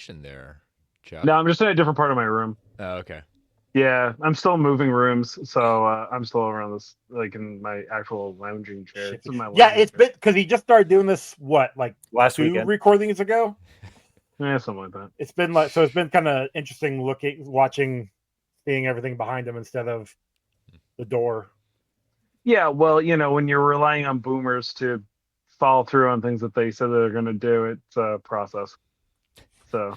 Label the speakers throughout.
Speaker 1: position there, Chuck?
Speaker 2: No, I'm just in a different part of my room.
Speaker 1: Oh, okay.
Speaker 2: Yeah, I'm still moving rooms, so I'm still around this, like in my actual lounging chair. This is my
Speaker 3: Yeah,
Speaker 2: lounging
Speaker 3: it's
Speaker 2: chair.
Speaker 3: been because he just started doing this like
Speaker 4: Last
Speaker 3: 2
Speaker 4: weekend.
Speaker 3: recordings ago.
Speaker 2: Yeah, something like that.
Speaker 3: It's been kind of interesting seeing everything behind him instead of the door.
Speaker 2: Yeah, well, when you're relying on boomers to follow through on things that they said they're going to do, it's a process. So,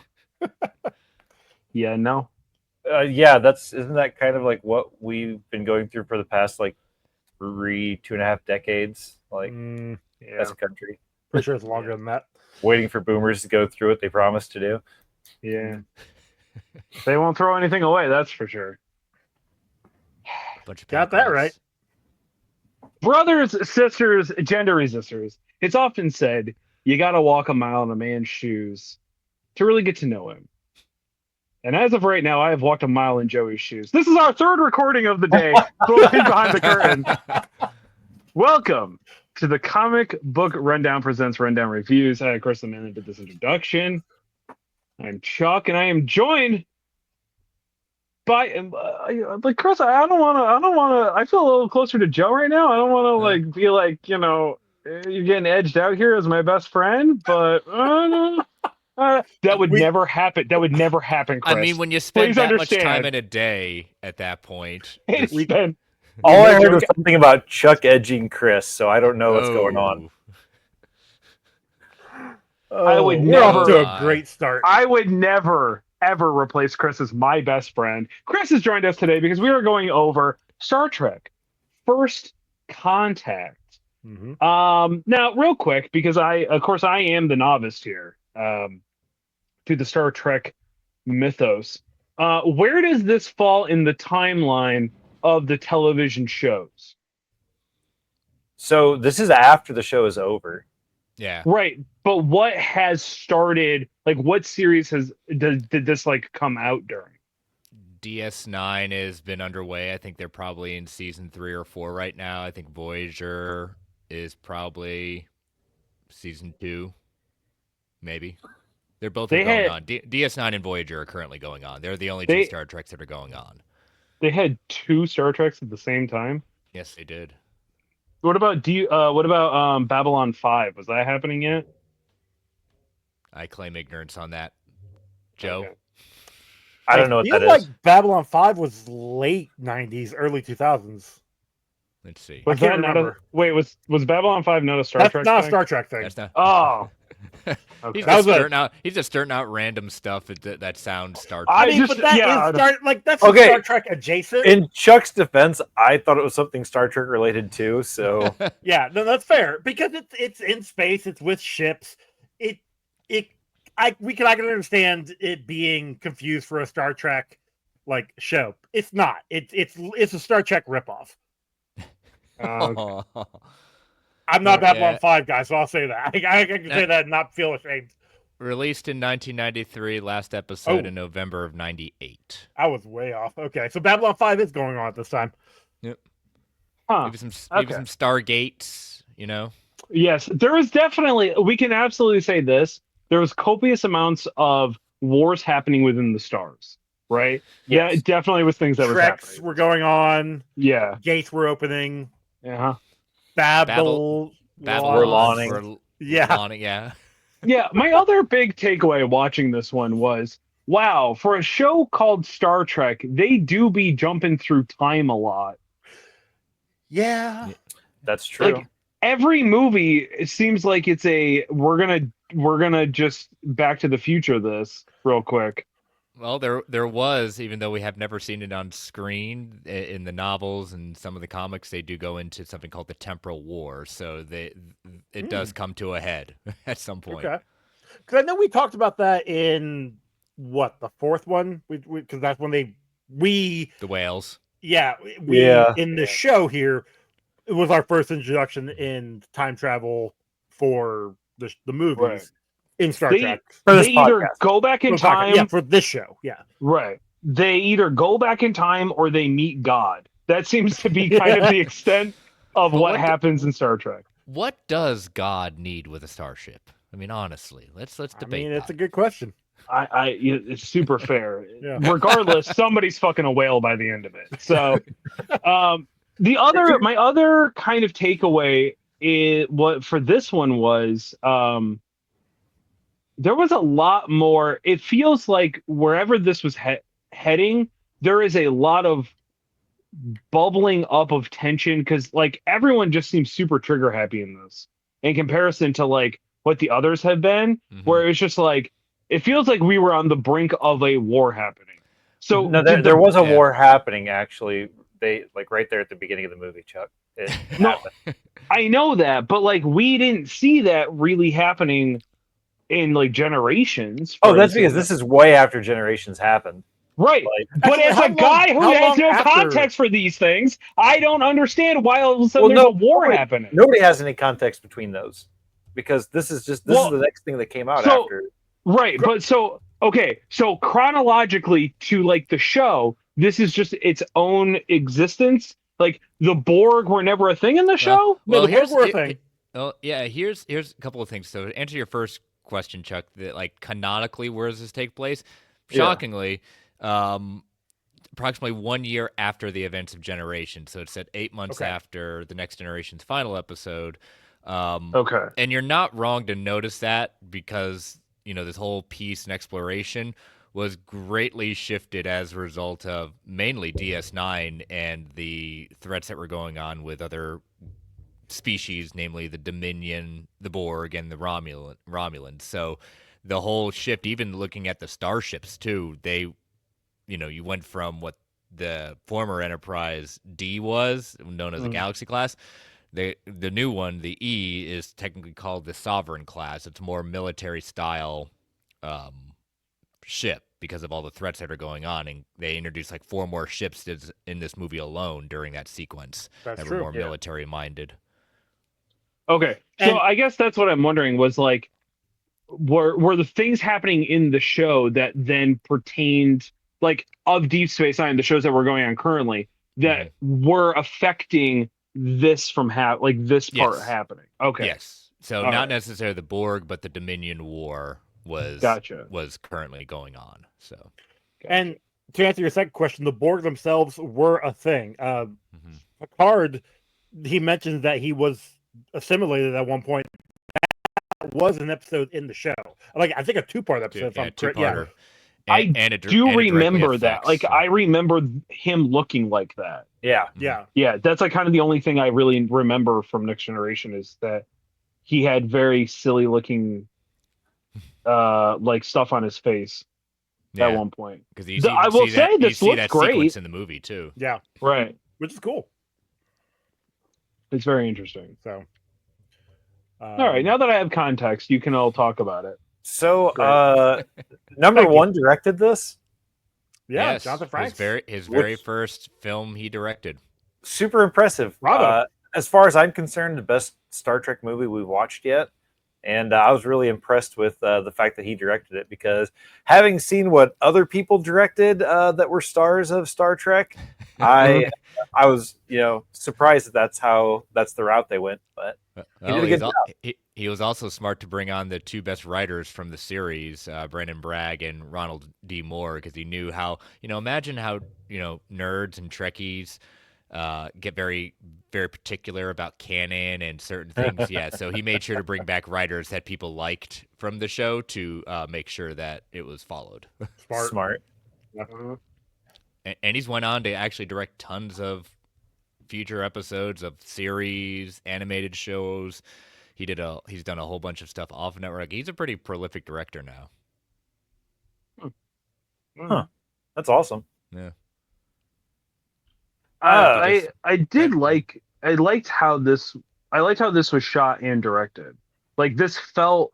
Speaker 2: yeah, no.
Speaker 4: Yeah, isn't that kind of like what we've been going through for the past like 2.5 decades, like
Speaker 2: Yeah.
Speaker 4: as a country,
Speaker 3: Pretty sure it's longer than that.
Speaker 4: waiting for boomers to go through what they promised to do.
Speaker 2: Yeah. They won't throw anything away, that's for sure.
Speaker 1: Bunch of
Speaker 3: Got that
Speaker 1: pamphlets.
Speaker 3: right.
Speaker 2: Brothers, sisters, gender resistors. It's often said you got to walk a mile in a man's shoes to really get to know him. And as of right now, I have walked a mile in Joey's shoes. This is our third recording of the day. Looking behind the curtain. Welcome to the Comic Book Rundown presents Rundown Reviews. Hi, Chris, the man that did this introduction. I'm Chuck, and I am joined by like Chris. I don't want to. I feel a little closer to Joe right now. I don't want to like be like you're getting edged out here as my best friend, but. That would never happen. That would never happen, Chris.
Speaker 1: I mean, when you spend
Speaker 2: Please
Speaker 1: that
Speaker 2: understand.
Speaker 1: much time in a day at that point,
Speaker 4: All I heard was something about Chuck edging Chris, so I don't know what's going on.
Speaker 2: I would
Speaker 3: We're off
Speaker 2: never.
Speaker 3: to a great start.
Speaker 2: I would never ever replace Chris as my best friend. Chris has joined us today because we are going over Star Trek: First Contact. Now, real quick, because I am the novice here. To the Star Trek mythos. Where does this fall in the timeline of the television shows?
Speaker 4: So this is after the show is over.
Speaker 1: Yeah.
Speaker 2: Right. But what has started, like what series did this like come out during?
Speaker 1: DS9 has been underway. I think they're probably in season 3 or 4 right now. I think Voyager is probably season 2, maybe. They're both going on. DS9 and Voyager are currently going on. They're the only two Star Treks that are going on.
Speaker 2: They had 2 Star Treks at the same time?
Speaker 1: Yes, they did.
Speaker 2: What about Babylon 5? Was that happening yet?
Speaker 1: I claim ignorance on that. Joe?
Speaker 2: Okay.
Speaker 4: I don't know what that is.
Speaker 3: Like Babylon 5 was late 90s, early 2000s.
Speaker 1: Let's see.
Speaker 2: Was that not a, wait, was Babylon 5 not a Star Trek
Speaker 3: thing? That's not
Speaker 2: thing?
Speaker 3: a Star Trek thing.
Speaker 1: That's not.
Speaker 2: Oh. Okay.
Speaker 1: He's just starting out random stuff that sounds Star Trek.
Speaker 3: I mean, but that's Star Trek adjacent.
Speaker 4: In Chuck's defense, I thought it was something Star Trek related too. So
Speaker 3: yeah, no, that's fair because it's in space. It's with ships. I can understand it being confused for a Star Trek like show. It's not. It's a Star Trek ripoff. I'm not Babylon 5 guy, so I'll say that. I can say that and not feel ashamed.
Speaker 1: Released in 1993, last episode in November of 98.
Speaker 3: I was way off. Okay, so Babylon 5 is going on at this time.
Speaker 1: Yep.
Speaker 2: Huh.
Speaker 1: Maybe some Stargates,
Speaker 2: Yes, there was definitely, we can absolutely say this. There was copious amounts of wars happening within the stars, right? Yes. Yeah, it definitely was things that were happening.
Speaker 3: Treks were going on.
Speaker 2: Yeah.
Speaker 3: Gates were opening.
Speaker 2: Yeah.
Speaker 3: Babylon.
Speaker 1: Yeah.
Speaker 2: Yeah, my other big takeaway watching this one was, wow, for a show called Star Trek, they do be jumping through time a lot.
Speaker 3: Yeah.
Speaker 4: That's true.
Speaker 2: Like, every movie, it seems like it's we're gonna just Back to the Future this real quick.
Speaker 1: Well, there was, even though we have never seen it on screen, in the novels and some of the comics, they do go into something called the Temporal War. So it does come to a head at some point.
Speaker 3: Okay. Because I know we talked about that in the 4th one, because that's when the
Speaker 1: whales.
Speaker 3: Yeah, in the show here, it was our first introduction in time travel for the movies.
Speaker 2: Right.
Speaker 3: In Star Trek.
Speaker 2: They either go back in time.
Speaker 3: Yeah, for this show. Yeah.
Speaker 2: Right. They either go back in time or they meet God. That seems to be kind of the extent of what happens in Star Trek.
Speaker 1: What does God need with a starship? I mean, honestly, let's debate.
Speaker 3: It's a good question.
Speaker 2: It's super fair.
Speaker 3: Yeah.
Speaker 2: Regardless, somebody's fucking a whale by the end of it. So, my other kind of takeaway is what for this one was, there was a lot more. It feels like wherever this was heading, there is a lot of bubbling up of tension because like everyone just seems super trigger happy in this in comparison to like what the others have been, where it's just like it feels like we were on the brink of a war happening. So
Speaker 4: No, there was a war happening actually. They like right there at the beginning of the movie, Chuck. It happened.
Speaker 2: I know that, but like we didn't see that really happening in like Generations.
Speaker 4: Oh, that's because this is way after Generations happened.
Speaker 2: Right.
Speaker 4: Like,
Speaker 2: but as a guy who has no
Speaker 3: after...
Speaker 2: context for these things, I don't understand why all of a sudden there's a war happening.
Speaker 4: Nobody has any context between those because this is the next thing that came out after.
Speaker 2: Right. But so chronologically to like the show, this is just its own existence. Like the Borg were never a thing in the show?
Speaker 3: No, the Borg were a thing.
Speaker 1: Oh, yeah, here's a couple of things. So to answer your first question, Chuck, that like canonically where does this take place? Shockingly, approximately 1 year after the events of Generation. So it's at 8 months after the Next Generation's final episode. And you're not wrong to notice that because, you know, this whole peace and exploration was greatly shifted as a result of mainly DS9 and the threats that were going on with other species, namely the Dominion, the Borg, and the Romulans. So the whole shift, even looking at the starships too, they, you know, you went from what the former Enterprise D was, known as the Galaxy class. The new one, the E, is technically called the Sovereign class. It's more military style ship because of all the threats that are going on, and they introduced like 4 more ships in this movie alone during that sequence that were more military minded.
Speaker 2: Okay, so I guess that's what I'm wondering was like, were the things happening in the show that then pertained like of Deep Space Nine, the shows that were going on currently that were affecting this from this part happening? Okay,
Speaker 1: yes. So not necessarily the Borg, but the Dominion War was currently going on. So,
Speaker 3: and to answer your second question, the Borg themselves were a thing. Picard, he mentions that he was assimilated at one point. That was an episode in the show, like I think a 2-part episode.
Speaker 2: Two-parter. I do remember that. Like I remember him looking like that. Yeah. That's like kind of the only thing I really remember from Next Generation is that he had very silly looking like stuff on his face at one point.
Speaker 1: Because I will say this looks great in the movie too.
Speaker 3: Yeah,
Speaker 2: right,
Speaker 3: which is cool.
Speaker 2: It's very interesting.
Speaker 3: So,
Speaker 2: all right, now that I have context, you can all talk about it.
Speaker 4: So, number one directed this.
Speaker 3: Yeah, yes, Jonathan Frakes.
Speaker 1: His very first film he directed.
Speaker 4: Super impressive. As far as I'm concerned, the best Star Trek movie we've watched yet. And I was really impressed with the fact that he directed it because having seen what other people directed that were stars of Star Trek, I was surprised that's the route they went. But he did a good job.
Speaker 1: He was also smart to bring on the 2 best writers from the series, Brandon Bragg and Ronald D. Moore, because he knew how imagine how nerds and Trekkies get very, very particular about canon and certain things. So he made sure to bring back writers that people liked from the show to make sure that it was followed.
Speaker 4: Smart.
Speaker 1: And he's went on to actually direct tons of future episodes of series, animated shows. He's done a whole bunch of stuff off network. He's a pretty prolific director now.
Speaker 4: That's awesome.
Speaker 1: Yeah.
Speaker 2: I liked how this was shot and directed. Like this felt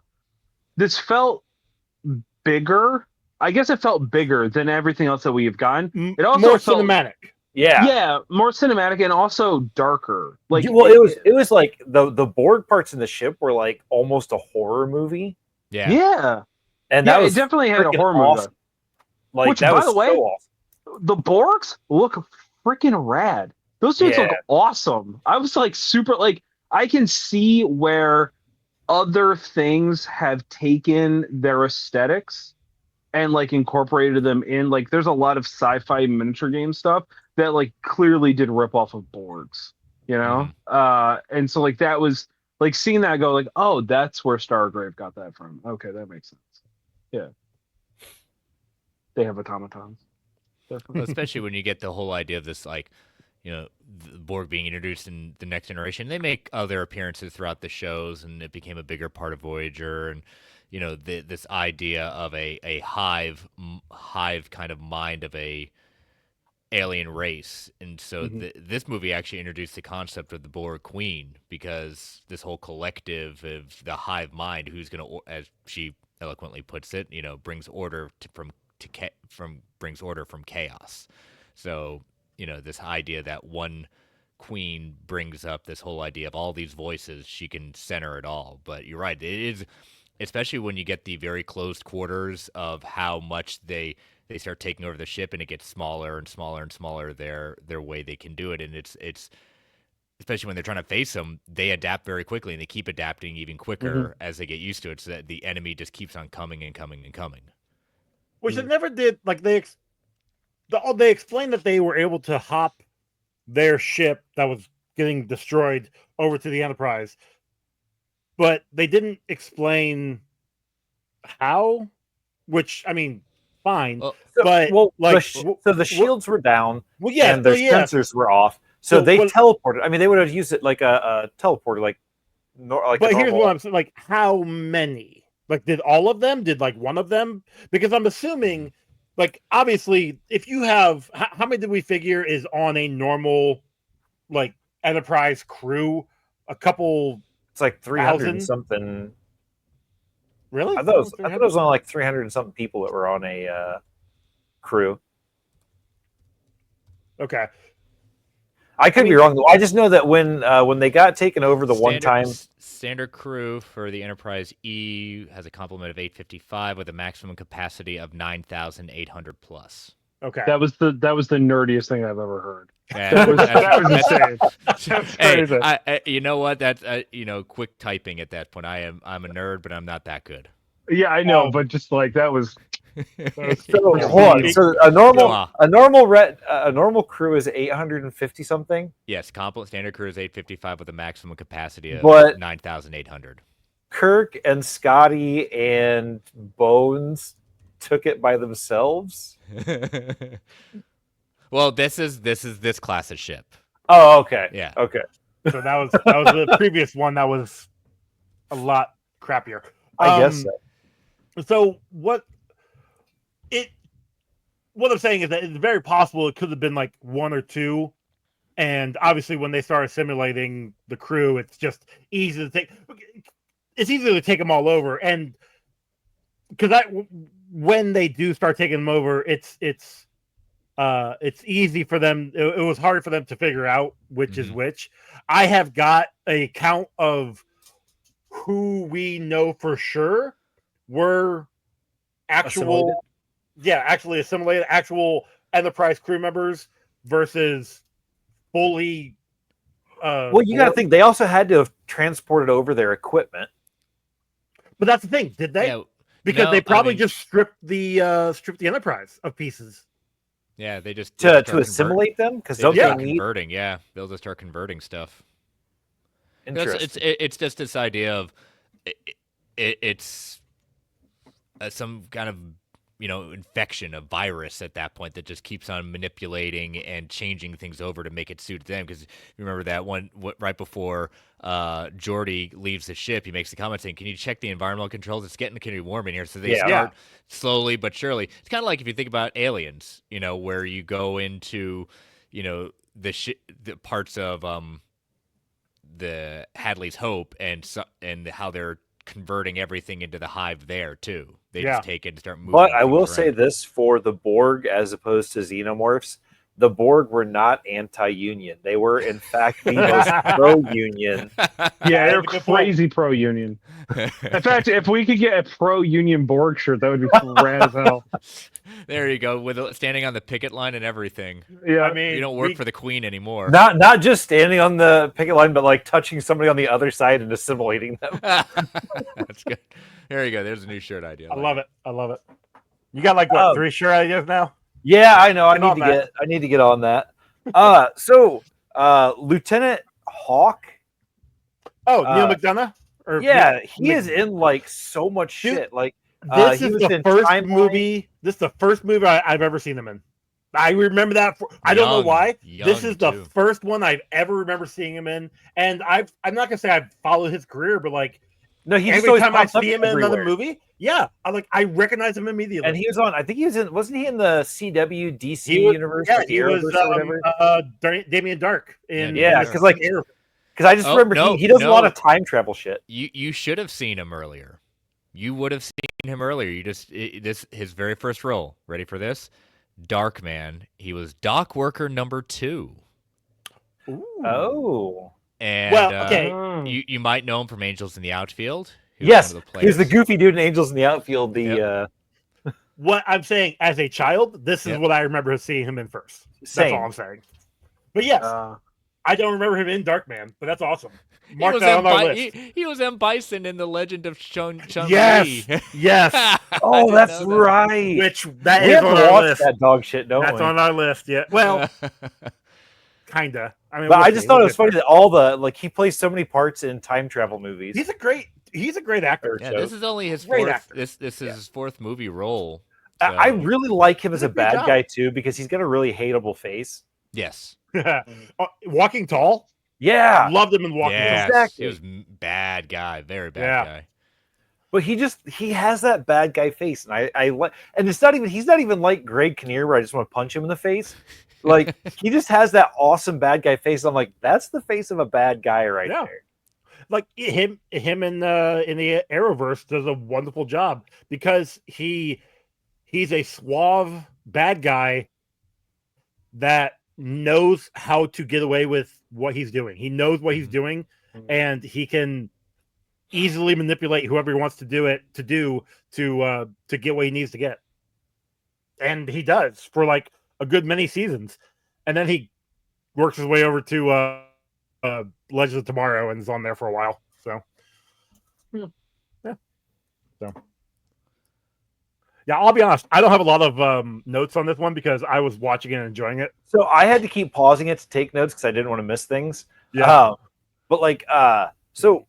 Speaker 2: bigger. I guess it felt bigger than everything else that we have gotten. It also
Speaker 3: more
Speaker 2: felt
Speaker 3: cinematic.
Speaker 2: Yeah, more cinematic and also darker. Like
Speaker 4: it was like the Borg parts in the ship were like almost a horror movie.
Speaker 2: Yeah.
Speaker 4: And that was
Speaker 2: it definitely had a horror
Speaker 4: awesome.
Speaker 2: movie.
Speaker 4: Like
Speaker 2: which,
Speaker 4: that
Speaker 2: by
Speaker 4: was
Speaker 2: the way,
Speaker 4: so awesome.
Speaker 2: The Borgs look freaking rad. Those dudes look awesome. I was like super like I can see where other things have taken their aesthetics and like incorporated them in. Like there's a lot of sci-fi miniature game stuff that like clearly did rip off of Borgs, you know? And so like that was like seeing that go like, oh, that's where Stargrave got that from. Okay, that makes sense. Yeah. They have automatons.
Speaker 1: Well, especially when you get the whole idea of this, like, the Borg being introduced in the Next Generation. They make other appearances throughout the shows, and it became a bigger part of Voyager. And this idea of a hive kind of mind of a alien race. And so this movie actually introduced the concept of the Borg Queen, because this whole collective of the hive mind, who's going to, as she eloquently puts it, brings order brings order from chaos. So this idea that one queen brings up this whole idea of all these voices, she can center it all. But you're right, it is, especially when you get the very closed quarters of how much they start taking over the ship, and it gets smaller and smaller and smaller, their way they can do it. And it's especially when they're trying to face them, they adapt very quickly, and they keep adapting even quicker as they get used to it, so that the enemy just keeps on coming and coming and coming.
Speaker 3: Which they never did. Like they explained that they were able to hop their ship that was getting destroyed over to the Enterprise, but they didn't explain how. Which, I mean, fine, so
Speaker 4: the shields were down,
Speaker 3: and
Speaker 4: their sensors were off, so they teleported. I mean, they would have used it like a teleporter, But
Speaker 3: here's what I'm saying: like, how many? Like, did all of them? Did like one of them? Because I'm assuming, like, obviously, if you have, how many did we figure is on a normal, like, Enterprise crew? A couple.
Speaker 4: It's like 300 and something.
Speaker 3: Really?
Speaker 4: I thought it was only like 300 and something people that were on a crew.
Speaker 3: Okay.
Speaker 4: I could be wrong though. I just know that when they got taken over one time,
Speaker 1: standard crew for the Enterprise E has a complement of 855 with a maximum capacity of 9,800 plus.
Speaker 3: Okay,
Speaker 2: that was the nerdiest thing I've ever heard.
Speaker 1: Yeah,
Speaker 2: that was insane. That's crazy.
Speaker 1: Hey, you know what? That's quick typing at that point. I'm a nerd, but I'm not that good.
Speaker 2: Yeah, I know, but just like that was.
Speaker 4: So a normal crew is 850 something.
Speaker 1: Yes, standard crew is 855 with a maximum capacity of 9,800.
Speaker 4: Kirk and Scotty and Bones took it by themselves.
Speaker 1: Well, this is this class of ship.
Speaker 4: Oh, okay.
Speaker 1: Yeah.
Speaker 4: Okay.
Speaker 3: So that was the previous one that was a lot crappier.
Speaker 4: I guess so.
Speaker 3: So what I'm saying is that it's very possible it could have been like one or two, and obviously when they started simulating the crew, it's just easy to take. It's easy to take them all over, and because when they do start taking them over, it's easy for them. It was hard for them to figure out which is which. I have got a count of who we know for sure were actually assimilated actual Enterprise crew members versus fully.
Speaker 4: Well, you got to think they also had to have transported over their equipment.
Speaker 3: But that's the thing, did they? Yeah, because they probably just stripped the Enterprise of pieces.
Speaker 1: Yeah, they just
Speaker 4: to assimilate them, because they'll
Speaker 1: start converting. Yeah, they'll just start converting stuff.
Speaker 4: Interesting.
Speaker 1: It's just this idea of it's some kind of infection, a virus at that point that just keeps on manipulating and changing things over to make it suit them. Because remember that one right before Geordi leaves the ship, he makes the comment saying, "Can you check the environmental controls? It's getting kind of warm in here." So they start slowly but surely. It's kind of like if you think about Aliens, where you go into the parts of the Hadley's Hope and how they're converting everything into the hive there too. They just take it and start moving.
Speaker 4: But I will say this for the Borg, as opposed to xenomorphs, the Borg were not anti-union. They were, in fact, the most pro-union.
Speaker 2: Yeah, they're crazy pro-union. In fact, if we could get a pro-union Borg shirt, that would be rad as hell.
Speaker 1: There you go, with standing on the picket line and everything.
Speaker 2: Yeah,
Speaker 1: I mean, you don't work for the Queen anymore.
Speaker 4: Not just standing on the picket line, but like touching somebody on the other side and assimilating them.
Speaker 1: That's good. There you go. There's a new shirt idea.
Speaker 3: I love it. You got like what 3 sure ideas now?
Speaker 4: Yeah, I know. I need to get on that. So Lieutenant Hawk.
Speaker 3: Oh, Neil McDonough.
Speaker 4: Yeah, he is in like so much shit. Like
Speaker 3: this is the first movie. This is the first movie I've ever seen him in. I remember that. I don't know why. This is the first one I've ever remember seeing him in, and I'm not gonna say I've followed his career, but like,
Speaker 4: no, he
Speaker 3: every time I see him in another movie, yeah, I recognize him immediately.
Speaker 4: And he was on. I think he was in. Wasn't he in the CW DC universe?
Speaker 3: Yeah, he was Damien Dark in.
Speaker 4: Yeah, because I just remember he does a lot of time travel shit.
Speaker 1: You should have seen him earlier. You would have seen him earlier. His very first role. Ready for this? Darkman. He was dock worker number 2.
Speaker 4: Ooh. Oh.
Speaker 1: And you might know him from Angels in the Outfield.
Speaker 4: Yes, he's the goofy dude in Angels in the Outfield.
Speaker 3: What I'm saying, as a child, this is what I remember seeing him in first. That's all I'm saying. But yes, I don't remember him in Darkman, but that's awesome. Mark that on our list.
Speaker 1: He was M. Bison in The Legend of Chun
Speaker 3: Yes, yes.
Speaker 4: Oh, that's right.
Speaker 3: Which that is on our list.
Speaker 4: That dog shit, don't we?
Speaker 3: That's on our list. Yeah. Well, kinda. I mean,
Speaker 4: but I just thought it was funny that all the he plays so many parts in time travel movies.
Speaker 3: He's a great actor.
Speaker 1: Yeah, so. This is only his fourth. This is his 4th movie role.
Speaker 4: So. I really like him as a bad guy too because he's got a really hateable face.
Speaker 1: Yes.
Speaker 3: Walking Tall.
Speaker 4: Yeah,
Speaker 3: loved him in Walking Tall.
Speaker 1: Exactly. He was bad guy, very bad guy.
Speaker 4: But he has that bad guy face, and I like. And it's not even he's not even like Greg Kinnear where I just want to punch him in the face. Like he just has that awesome bad guy face. I'm like, that's the face of a bad guy right there.
Speaker 3: Like him in the Arrowverse does a wonderful job because he's a suave bad guy that knows how to get away with what he's doing. He knows what he's doing, and he can easily manipulate whoever he wants to get what he needs to get. And he does for like a good many seasons, and then he works his way over to Legends of Tomorrow and is on there for a while. So yeah, I'll be honest. I don't have a lot of notes on this one because I was watching it and enjoying it.
Speaker 4: So I had to keep pausing it to take notes because I didn't want to miss things.
Speaker 3: Yeah.
Speaker 4: But so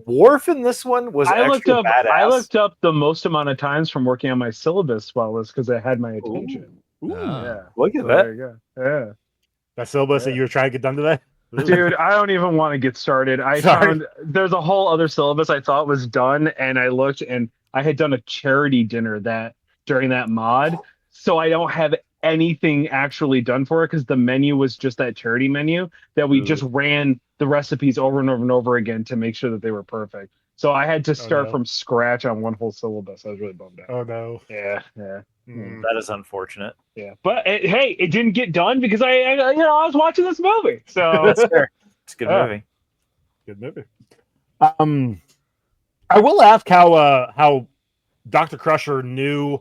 Speaker 4: Worf in this one was badass.
Speaker 2: I looked up the most amount of times from working on my syllabus while this because it had my attention.
Speaker 4: Ooh.
Speaker 2: Yeah.
Speaker 4: Look at that.
Speaker 2: There you go. Yeah.
Speaker 3: That syllabus that you were trying to get done today?
Speaker 2: Dude, I don't even want to get started. I found there's a whole other syllabus I thought was done, and I looked and I had done a charity dinner during that mod, so I don't have anything actually done for it because the menu was just that charity menu that we just ran the recipes over and over and over again to make sure that they were perfect. So I had to start from scratch on one whole syllabus. I was really bummed out.
Speaker 3: Oh no.
Speaker 2: Yeah.
Speaker 4: That is unfortunate.
Speaker 2: Yeah, but hey, it didn't get done because I was watching this movie. So
Speaker 4: that's fair. It's a good movie.
Speaker 3: Good movie. I will ask how Dr. Crusher knew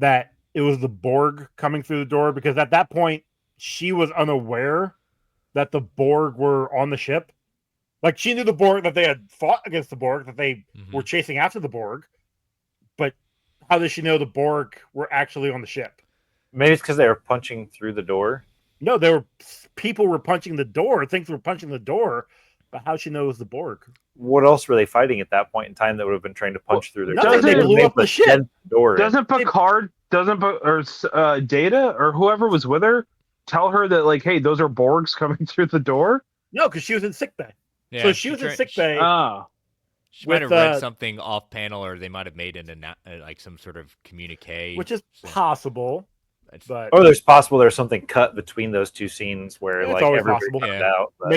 Speaker 3: that it was the Borg coming through the door, because at that point she was unaware that the Borg were on the ship. Like, she knew the Borg, that they had fought against the Borg, that they were chasing after the Borg, but how does she know the Borg were actually on the ship?
Speaker 4: Maybe it's because they were punching through the door.
Speaker 3: No, people were punching the door. Things were punching the door, but how she knows the Borg?
Speaker 4: What else were they fighting at that point in time that would have been trying to punch through their door?
Speaker 3: They blew up the ship.
Speaker 2: Doesn't Picard, or Data, or whoever was with her, tell her that, like, hey, those are Borgs coming through the door?
Speaker 3: No, because she was in sickbay.
Speaker 1: Yeah,
Speaker 3: so she was in sickbay.
Speaker 1: She might have read something off panel, or they might have made like some sort of communique,
Speaker 3: which is possible. But
Speaker 4: or there's possible there's something cut between those two scenes where
Speaker 3: it's
Speaker 4: like
Speaker 3: always
Speaker 4: everybody
Speaker 3: possible.
Speaker 4: comes out. But...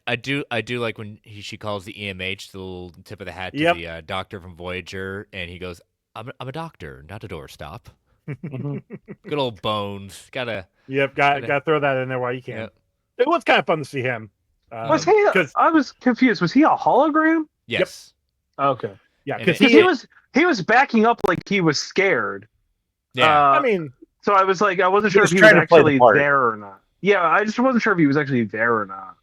Speaker 1: I do like when she calls the EMH, the little tip of the hat to the doctor from Voyager, and he goes, "I'm a doctor, not a doorstop." Good old Bones. Gotta
Speaker 3: throw that in there while you can. Yep. It was kind of fun to see him.
Speaker 2: Was he? I was confused. Was he a hologram?
Speaker 1: Yes.
Speaker 2: Yep. Okay.
Speaker 3: Yeah,
Speaker 2: because he was backing up like he was scared.
Speaker 1: Yeah.
Speaker 3: I mean,
Speaker 2: so I was like, I wasn't sure if he was actually there or not. Yeah, I just wasn't sure if he was actually there or not.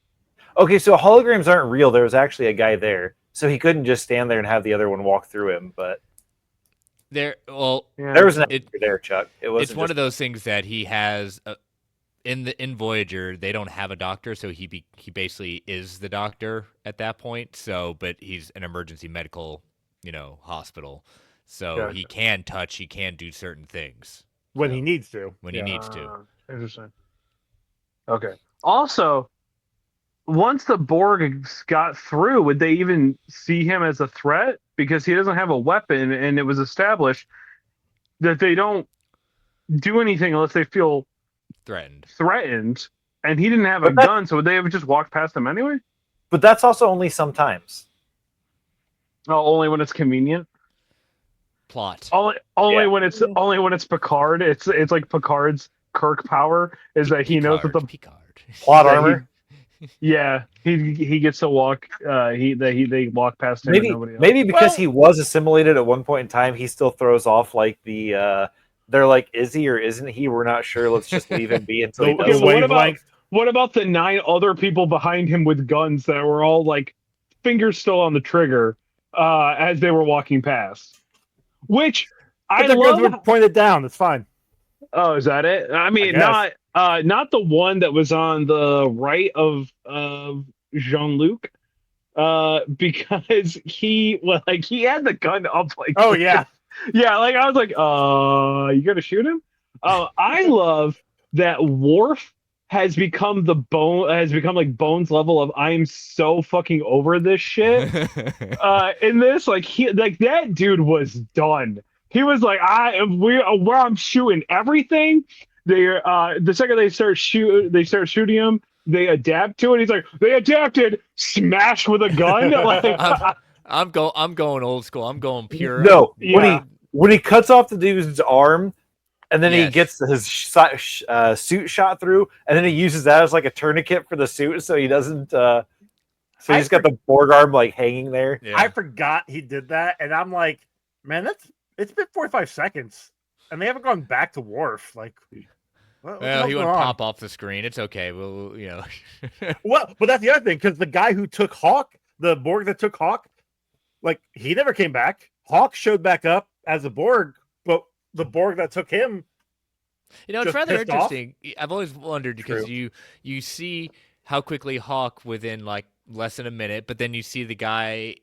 Speaker 4: Okay, so holograms aren't real. There was actually a guy there, so he couldn't just stand there and have the other one walk through him. But
Speaker 1: Well,
Speaker 2: Yeah.
Speaker 4: There was an
Speaker 1: It-
Speaker 4: actor there, Chuck. It was
Speaker 1: it's one of those things that he has in Voyager. They don't have a doctor, so he basically is the doctor at that point. So, but he's an emergency medical, hospital. So he
Speaker 2: Gotcha.
Speaker 1: can touch, he can do certain things
Speaker 3: when he needs to.
Speaker 1: when he needs to.
Speaker 2: Interesting. Okay. Also, once the Borg got through, would they even see him as a threat? Because he doesn't have a weapon, and it was established that they don't do anything unless they feel
Speaker 1: Threatened.
Speaker 2: and he didn't have a gun, so would they have just walked past him anyway?
Speaker 4: But that's also only sometimes.
Speaker 2: Oh, only when it's convenient.
Speaker 1: Plot.
Speaker 2: Only when it's Picard. It's like Picard's Kirk power is that he knows that the
Speaker 1: Picard.
Speaker 4: Plot armor.
Speaker 2: He gets to walk. They walk past him.
Speaker 4: Maybe
Speaker 2: and nobody else.
Speaker 4: maybe because he was assimilated at one point in time, he still throws off like the. They're like, is he or isn't he? We're not sure. Let's just leave him be until he
Speaker 3: Okay,
Speaker 4: does.
Speaker 2: so
Speaker 3: wavelength.
Speaker 2: what about the 9 other people behind him with guns that were all like fingers still on the trigger as they were walking past? Which
Speaker 3: But their guns were pointed down. It's fine.
Speaker 2: Oh, is that it? I mean,
Speaker 3: guess.
Speaker 2: not the one that was on the right of Jean-Luc, because he had the gun up like.
Speaker 3: Oh yeah.
Speaker 2: Yeah, like I was like, you gonna shoot him? I love that Worf has become like Bones level of I'm so fucking over this shit. In this, that dude was done. He was like, where I'm shooting everything. The second they start shooting him, they adapt to it. He's like, they adapted, smash with a gun. Like,
Speaker 1: I'm going old school. I'm going pure.
Speaker 4: No,
Speaker 2: Yeah.
Speaker 4: when he cuts off the dude's arm, and then he
Speaker 1: Yes.
Speaker 4: gets his suit shot through, and then he uses that as like a tourniquet for the suit, so he doesn't. So he's got the Borg arm like hanging there.
Speaker 1: Yeah.
Speaker 3: I forgot he did that, and I'm like, man, it's been 45 seconds, and they haven't gone back to Worf. Like, what the
Speaker 1: Well,
Speaker 3: hell's
Speaker 1: he
Speaker 3: going
Speaker 1: wouldn't
Speaker 3: on?
Speaker 1: pop off the screen. It's okay. Well,
Speaker 3: Well, but that's the other thing, because the guy who took Hawk, the Borg that took Hawk, like he never came back. Hawk showed back up as a Borg, but the Borg that took him,
Speaker 1: it's
Speaker 3: just
Speaker 1: rather
Speaker 3: pissed off?
Speaker 1: interesting. I've always wondered because you see how quickly Hawk within like less than a minute, but then you see the guy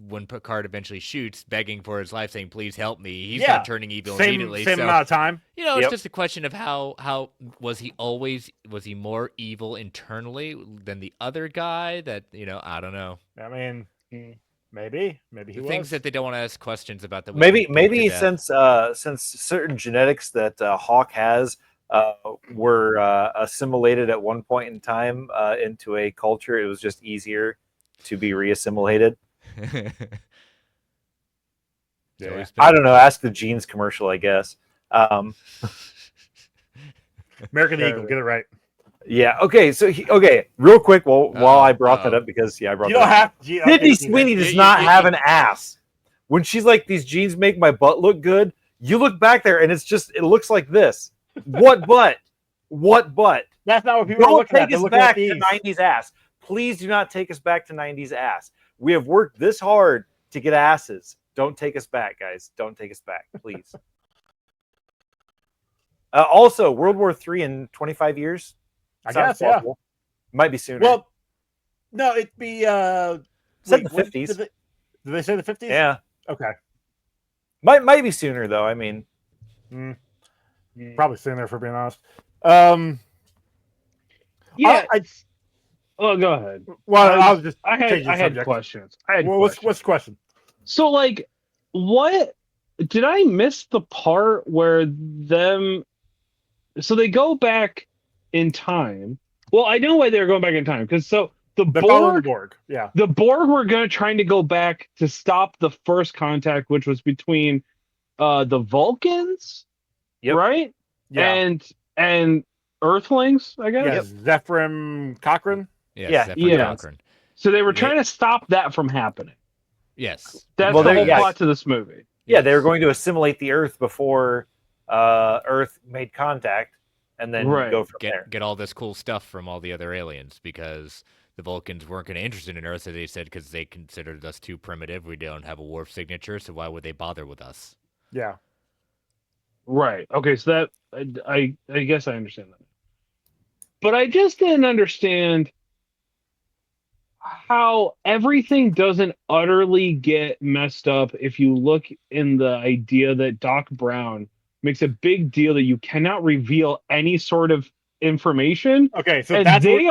Speaker 1: when Picard eventually shoots, begging for his life, saying, "Please help me." He's not turning evil immediately.
Speaker 3: same
Speaker 1: so,
Speaker 3: amount of time.
Speaker 1: it's
Speaker 4: Yep.
Speaker 1: just a question of how was he more evil internally than the other guy? That I don't know.
Speaker 3: I mean, maybe he
Speaker 1: The
Speaker 3: was.
Speaker 1: things that they don't want to ask questions about. That we
Speaker 4: Maybe
Speaker 1: can beat to death.
Speaker 4: since certain genetics that Hawk has were assimilated at one point in time into a culture, it was just easier to be reassimilated.
Speaker 3: Yeah.
Speaker 4: I don't know. Ask the Jeans commercial, I guess.
Speaker 3: American Eagle, get it right.
Speaker 4: Yeah. Okay. So real quick, while I brought that up because I brought
Speaker 3: You
Speaker 4: that
Speaker 3: don't
Speaker 4: up.
Speaker 3: have.
Speaker 4: Sydney Sweeney does not have an ass. When she's like, these jeans make my butt look good, you look back there and it looks like this. What butt? What butt?
Speaker 3: That's not what people are
Speaker 4: Don't
Speaker 3: looking at.
Speaker 4: take
Speaker 3: They're
Speaker 4: us
Speaker 3: looking at
Speaker 4: back
Speaker 3: these.
Speaker 4: to 90s ass. Please do not take us back to 90s ass. We have worked this hard to get asses. Don't take us back, guys. Don't take us back, please. Also, World War III in 25 years?
Speaker 3: I
Speaker 4: Sounds
Speaker 3: guess, yeah.
Speaker 4: plausible. Might be sooner.
Speaker 3: Well, no, it'd be
Speaker 4: Said the
Speaker 3: when
Speaker 4: 50s.
Speaker 3: Did they say the 50s?
Speaker 4: Yeah.
Speaker 3: Okay.
Speaker 4: Might be sooner, though. I mean,
Speaker 3: Probably sooner, for being honest.
Speaker 2: Yeah.
Speaker 3: I
Speaker 2: Oh, go ahead.
Speaker 3: I was just.
Speaker 2: I
Speaker 3: changing
Speaker 2: had
Speaker 3: subject.
Speaker 2: questions.
Speaker 3: What's the question?
Speaker 2: So, like, what did I miss the part where them? So they go back in time. Well, I know why they were going back in time because the
Speaker 3: They're following the
Speaker 2: Borg,
Speaker 3: Borg. Yeah.
Speaker 2: the Borg were trying to go back to stop the first contact, which was between the Vulcans,
Speaker 4: Yep.
Speaker 2: right?
Speaker 3: Yeah.
Speaker 2: And Earthlings, I guess.
Speaker 3: Yes. Zephyrin Cochrane.
Speaker 1: Yes,
Speaker 4: Yeah.
Speaker 1: Zephyr
Speaker 2: Yeah.
Speaker 1: Cochrane.
Speaker 2: So they were trying to stop that from happening.
Speaker 1: Yes.
Speaker 2: That's
Speaker 4: Well,
Speaker 2: the
Speaker 4: there-
Speaker 2: whole
Speaker 4: yes.
Speaker 2: plot to this movie.
Speaker 4: yeah, they were going to assimilate the Earth before Earth made contact, and then
Speaker 2: Right.
Speaker 4: go from there.
Speaker 1: Get all this cool stuff from all the other aliens because the Vulcans weren't going to interested in Earth, so they said because they considered us too primitive. We don't have a Worf signature, so why would they bother with us?
Speaker 3: Yeah.
Speaker 2: Right. Okay. So that I guess I understand that, but I just didn't understand how everything doesn't utterly get messed up if you look in the idea that Doc Brown makes a big deal that you cannot reveal any sort of information,
Speaker 3: Okay, so
Speaker 2: and
Speaker 3: that's
Speaker 2: they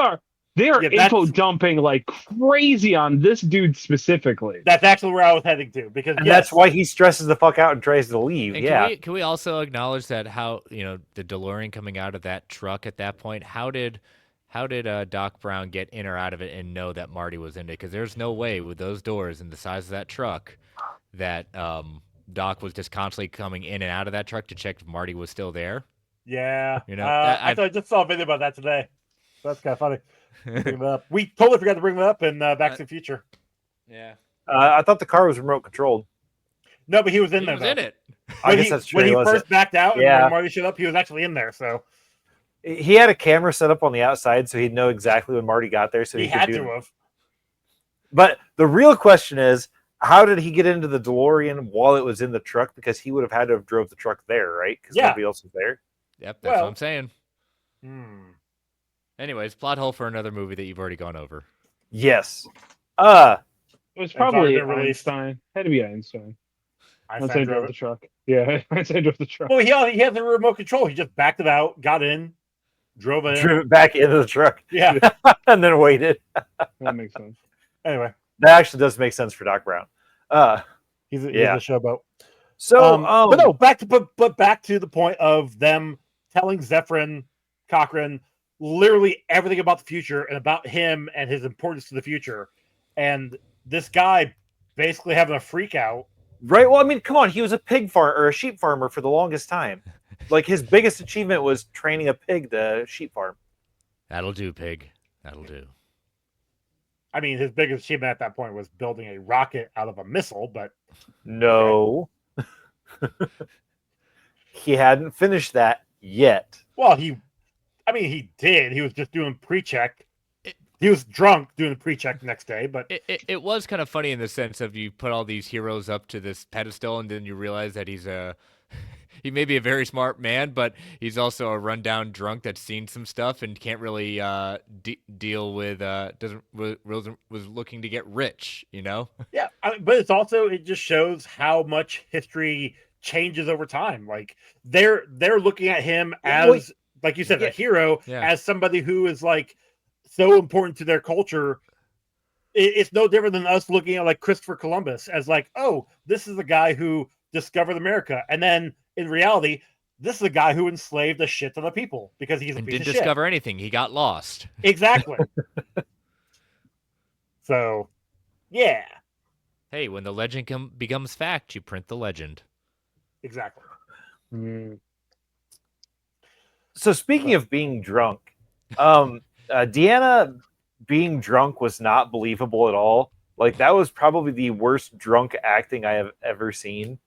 Speaker 2: are
Speaker 3: yeah,
Speaker 2: info dumping like crazy on this dude specifically.
Speaker 3: that's actually where I was heading to, because
Speaker 4: And
Speaker 3: yes,
Speaker 4: that's why he stresses the fuck out and tries to leave.
Speaker 1: And
Speaker 4: Yeah.
Speaker 1: can we also acknowledge that how the DeLorean coming out of that truck at that point? How did Doc Brown get in or out of it and know that Marty was in it? Because there's no way with those doors and the size of that truck that Doc was just constantly coming in and out of that truck to check if Marty was still there.
Speaker 3: yeah.
Speaker 1: You know,
Speaker 3: I just saw a video about that today. That's kind of funny. Bring it up. We totally forgot to bring that up in Back to the Future.
Speaker 1: Yeah.
Speaker 4: I thought the car was remote controlled.
Speaker 3: No, but he was in
Speaker 1: He
Speaker 3: there.
Speaker 1: was
Speaker 3: though.
Speaker 1: in it.
Speaker 4: I guess that's true.
Speaker 3: When he
Speaker 4: was
Speaker 3: first
Speaker 4: it?
Speaker 3: backed out and
Speaker 4: Yeah.
Speaker 3: when Marty showed up, he was actually in there. So
Speaker 4: He had a camera set up on the outside so he'd know exactly when Marty got there. So
Speaker 3: he
Speaker 4: he could
Speaker 3: had
Speaker 4: do
Speaker 3: to have.
Speaker 4: But the real question is, how did he get into the DeLorean while it was in the truck? Because he would have had to have drove the truck there, right? Because
Speaker 3: Yeah.
Speaker 4: nobody else was there.
Speaker 1: Yep, that's
Speaker 3: Well-
Speaker 1: what I'm saying. Anyways, plot hole for another movie that you've already gone over.
Speaker 4: Yes.
Speaker 2: It was
Speaker 3: It's
Speaker 2: probably
Speaker 3: already been released.
Speaker 2: Einstein. Had to be Einstein. Once I
Speaker 3: Einstein
Speaker 2: drove
Speaker 3: drove
Speaker 2: the
Speaker 3: it.
Speaker 2: truck. Yeah, Einstein drove the truck.
Speaker 3: Well, he had the remote control. He just backed it out, got in, drove in.
Speaker 4: Drove it back into the truck
Speaker 3: Yeah.
Speaker 4: and then waited.
Speaker 2: That makes sense.
Speaker 3: Anyway,
Speaker 4: That actually does make sense for Doc Brown.
Speaker 3: he's a
Speaker 4: Yeah.
Speaker 3: showboat.
Speaker 4: So,
Speaker 3: But no, back to the point of them telling Zephyrin Cochran literally everything about the future and about him and his importance to the future, and this guy basically having a freak out.
Speaker 4: right. Well, I mean, come on. He was a pig farmer or a sheep farmer for the longest time. Like his biggest achievement was training a pig to sheep farm.
Speaker 1: That'll do, pig. That'll do.
Speaker 3: I mean, his biggest achievement at that point was building a rocket out of a missile, but
Speaker 4: No. He hadn't finished that yet.
Speaker 3: well, he did. He was just doing pre-check. He was drunk doing the pre-check the next day, but
Speaker 1: It was kind of funny in the sense of you put all these heroes up to this pedestal and then you realize that he may be a very smart man, but he's also a rundown drunk that's seen some stuff and can't really deal with was looking to get rich,
Speaker 3: yeah. But it just shows how much history changes over time. Like they're looking at him as, like you said, a hero, as somebody who is like so important to their culture. It's no different than us looking at like Christopher Columbus as like, oh, this is the guy who discovered America, and then in reality, this is a guy who enslaved a shit ton of people because he's a piece
Speaker 1: didn't
Speaker 3: of
Speaker 1: discover anything. He got lost.
Speaker 3: Exactly. So, yeah,
Speaker 1: Hey, when the legend becomes fact, you print the legend.
Speaker 3: exactly.
Speaker 4: So speaking of being drunk, Deanna being drunk was not believable at all. Like that was probably the worst drunk acting I have ever seen.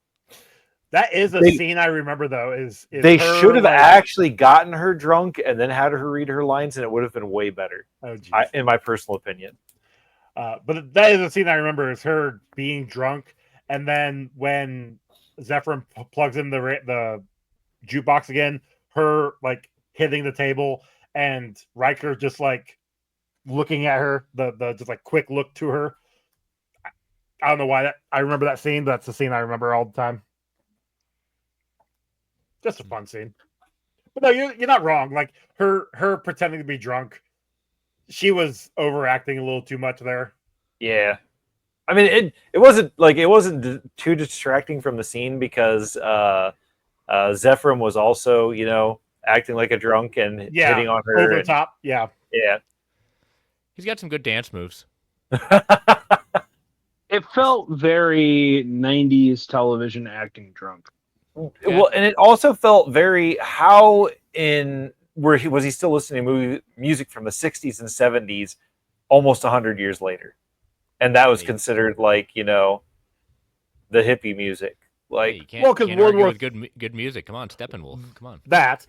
Speaker 3: That is a scene I remember though. Is
Speaker 4: they
Speaker 3: her,
Speaker 4: should have
Speaker 3: like,
Speaker 4: actually gotten her drunk and then had her read her lines, and it would have been way better,
Speaker 3: oh, geez.
Speaker 4: in my personal opinion.
Speaker 3: But that is a scene I remember, is her being drunk, and then when Zephyrin plugs in the jukebox again, her like hitting the table, and Riker just like looking at her, the just like quick look to her. I don't know why I remember that scene, but that's the scene I remember all the time. Just a fun scene. But no, you're not wrong. Like her pretending to be drunk, she was overacting a little too much there.
Speaker 4: Yeah, I mean it wasn't too distracting from the scene because Zephyrin was also acting like a drunk and hitting on her
Speaker 3: over the top. Yeah.
Speaker 1: He's got some good dance moves.
Speaker 2: It felt very 90s television acting drunk.
Speaker 4: Yeah. Well, and it also felt very was he still listening to music from the 60s and 70s almost 100 years later? And that was considered like, the hippie music. Like,
Speaker 1: hey, you can't argue with good music. Come on, Steppenwolf. Come on.
Speaker 3: That,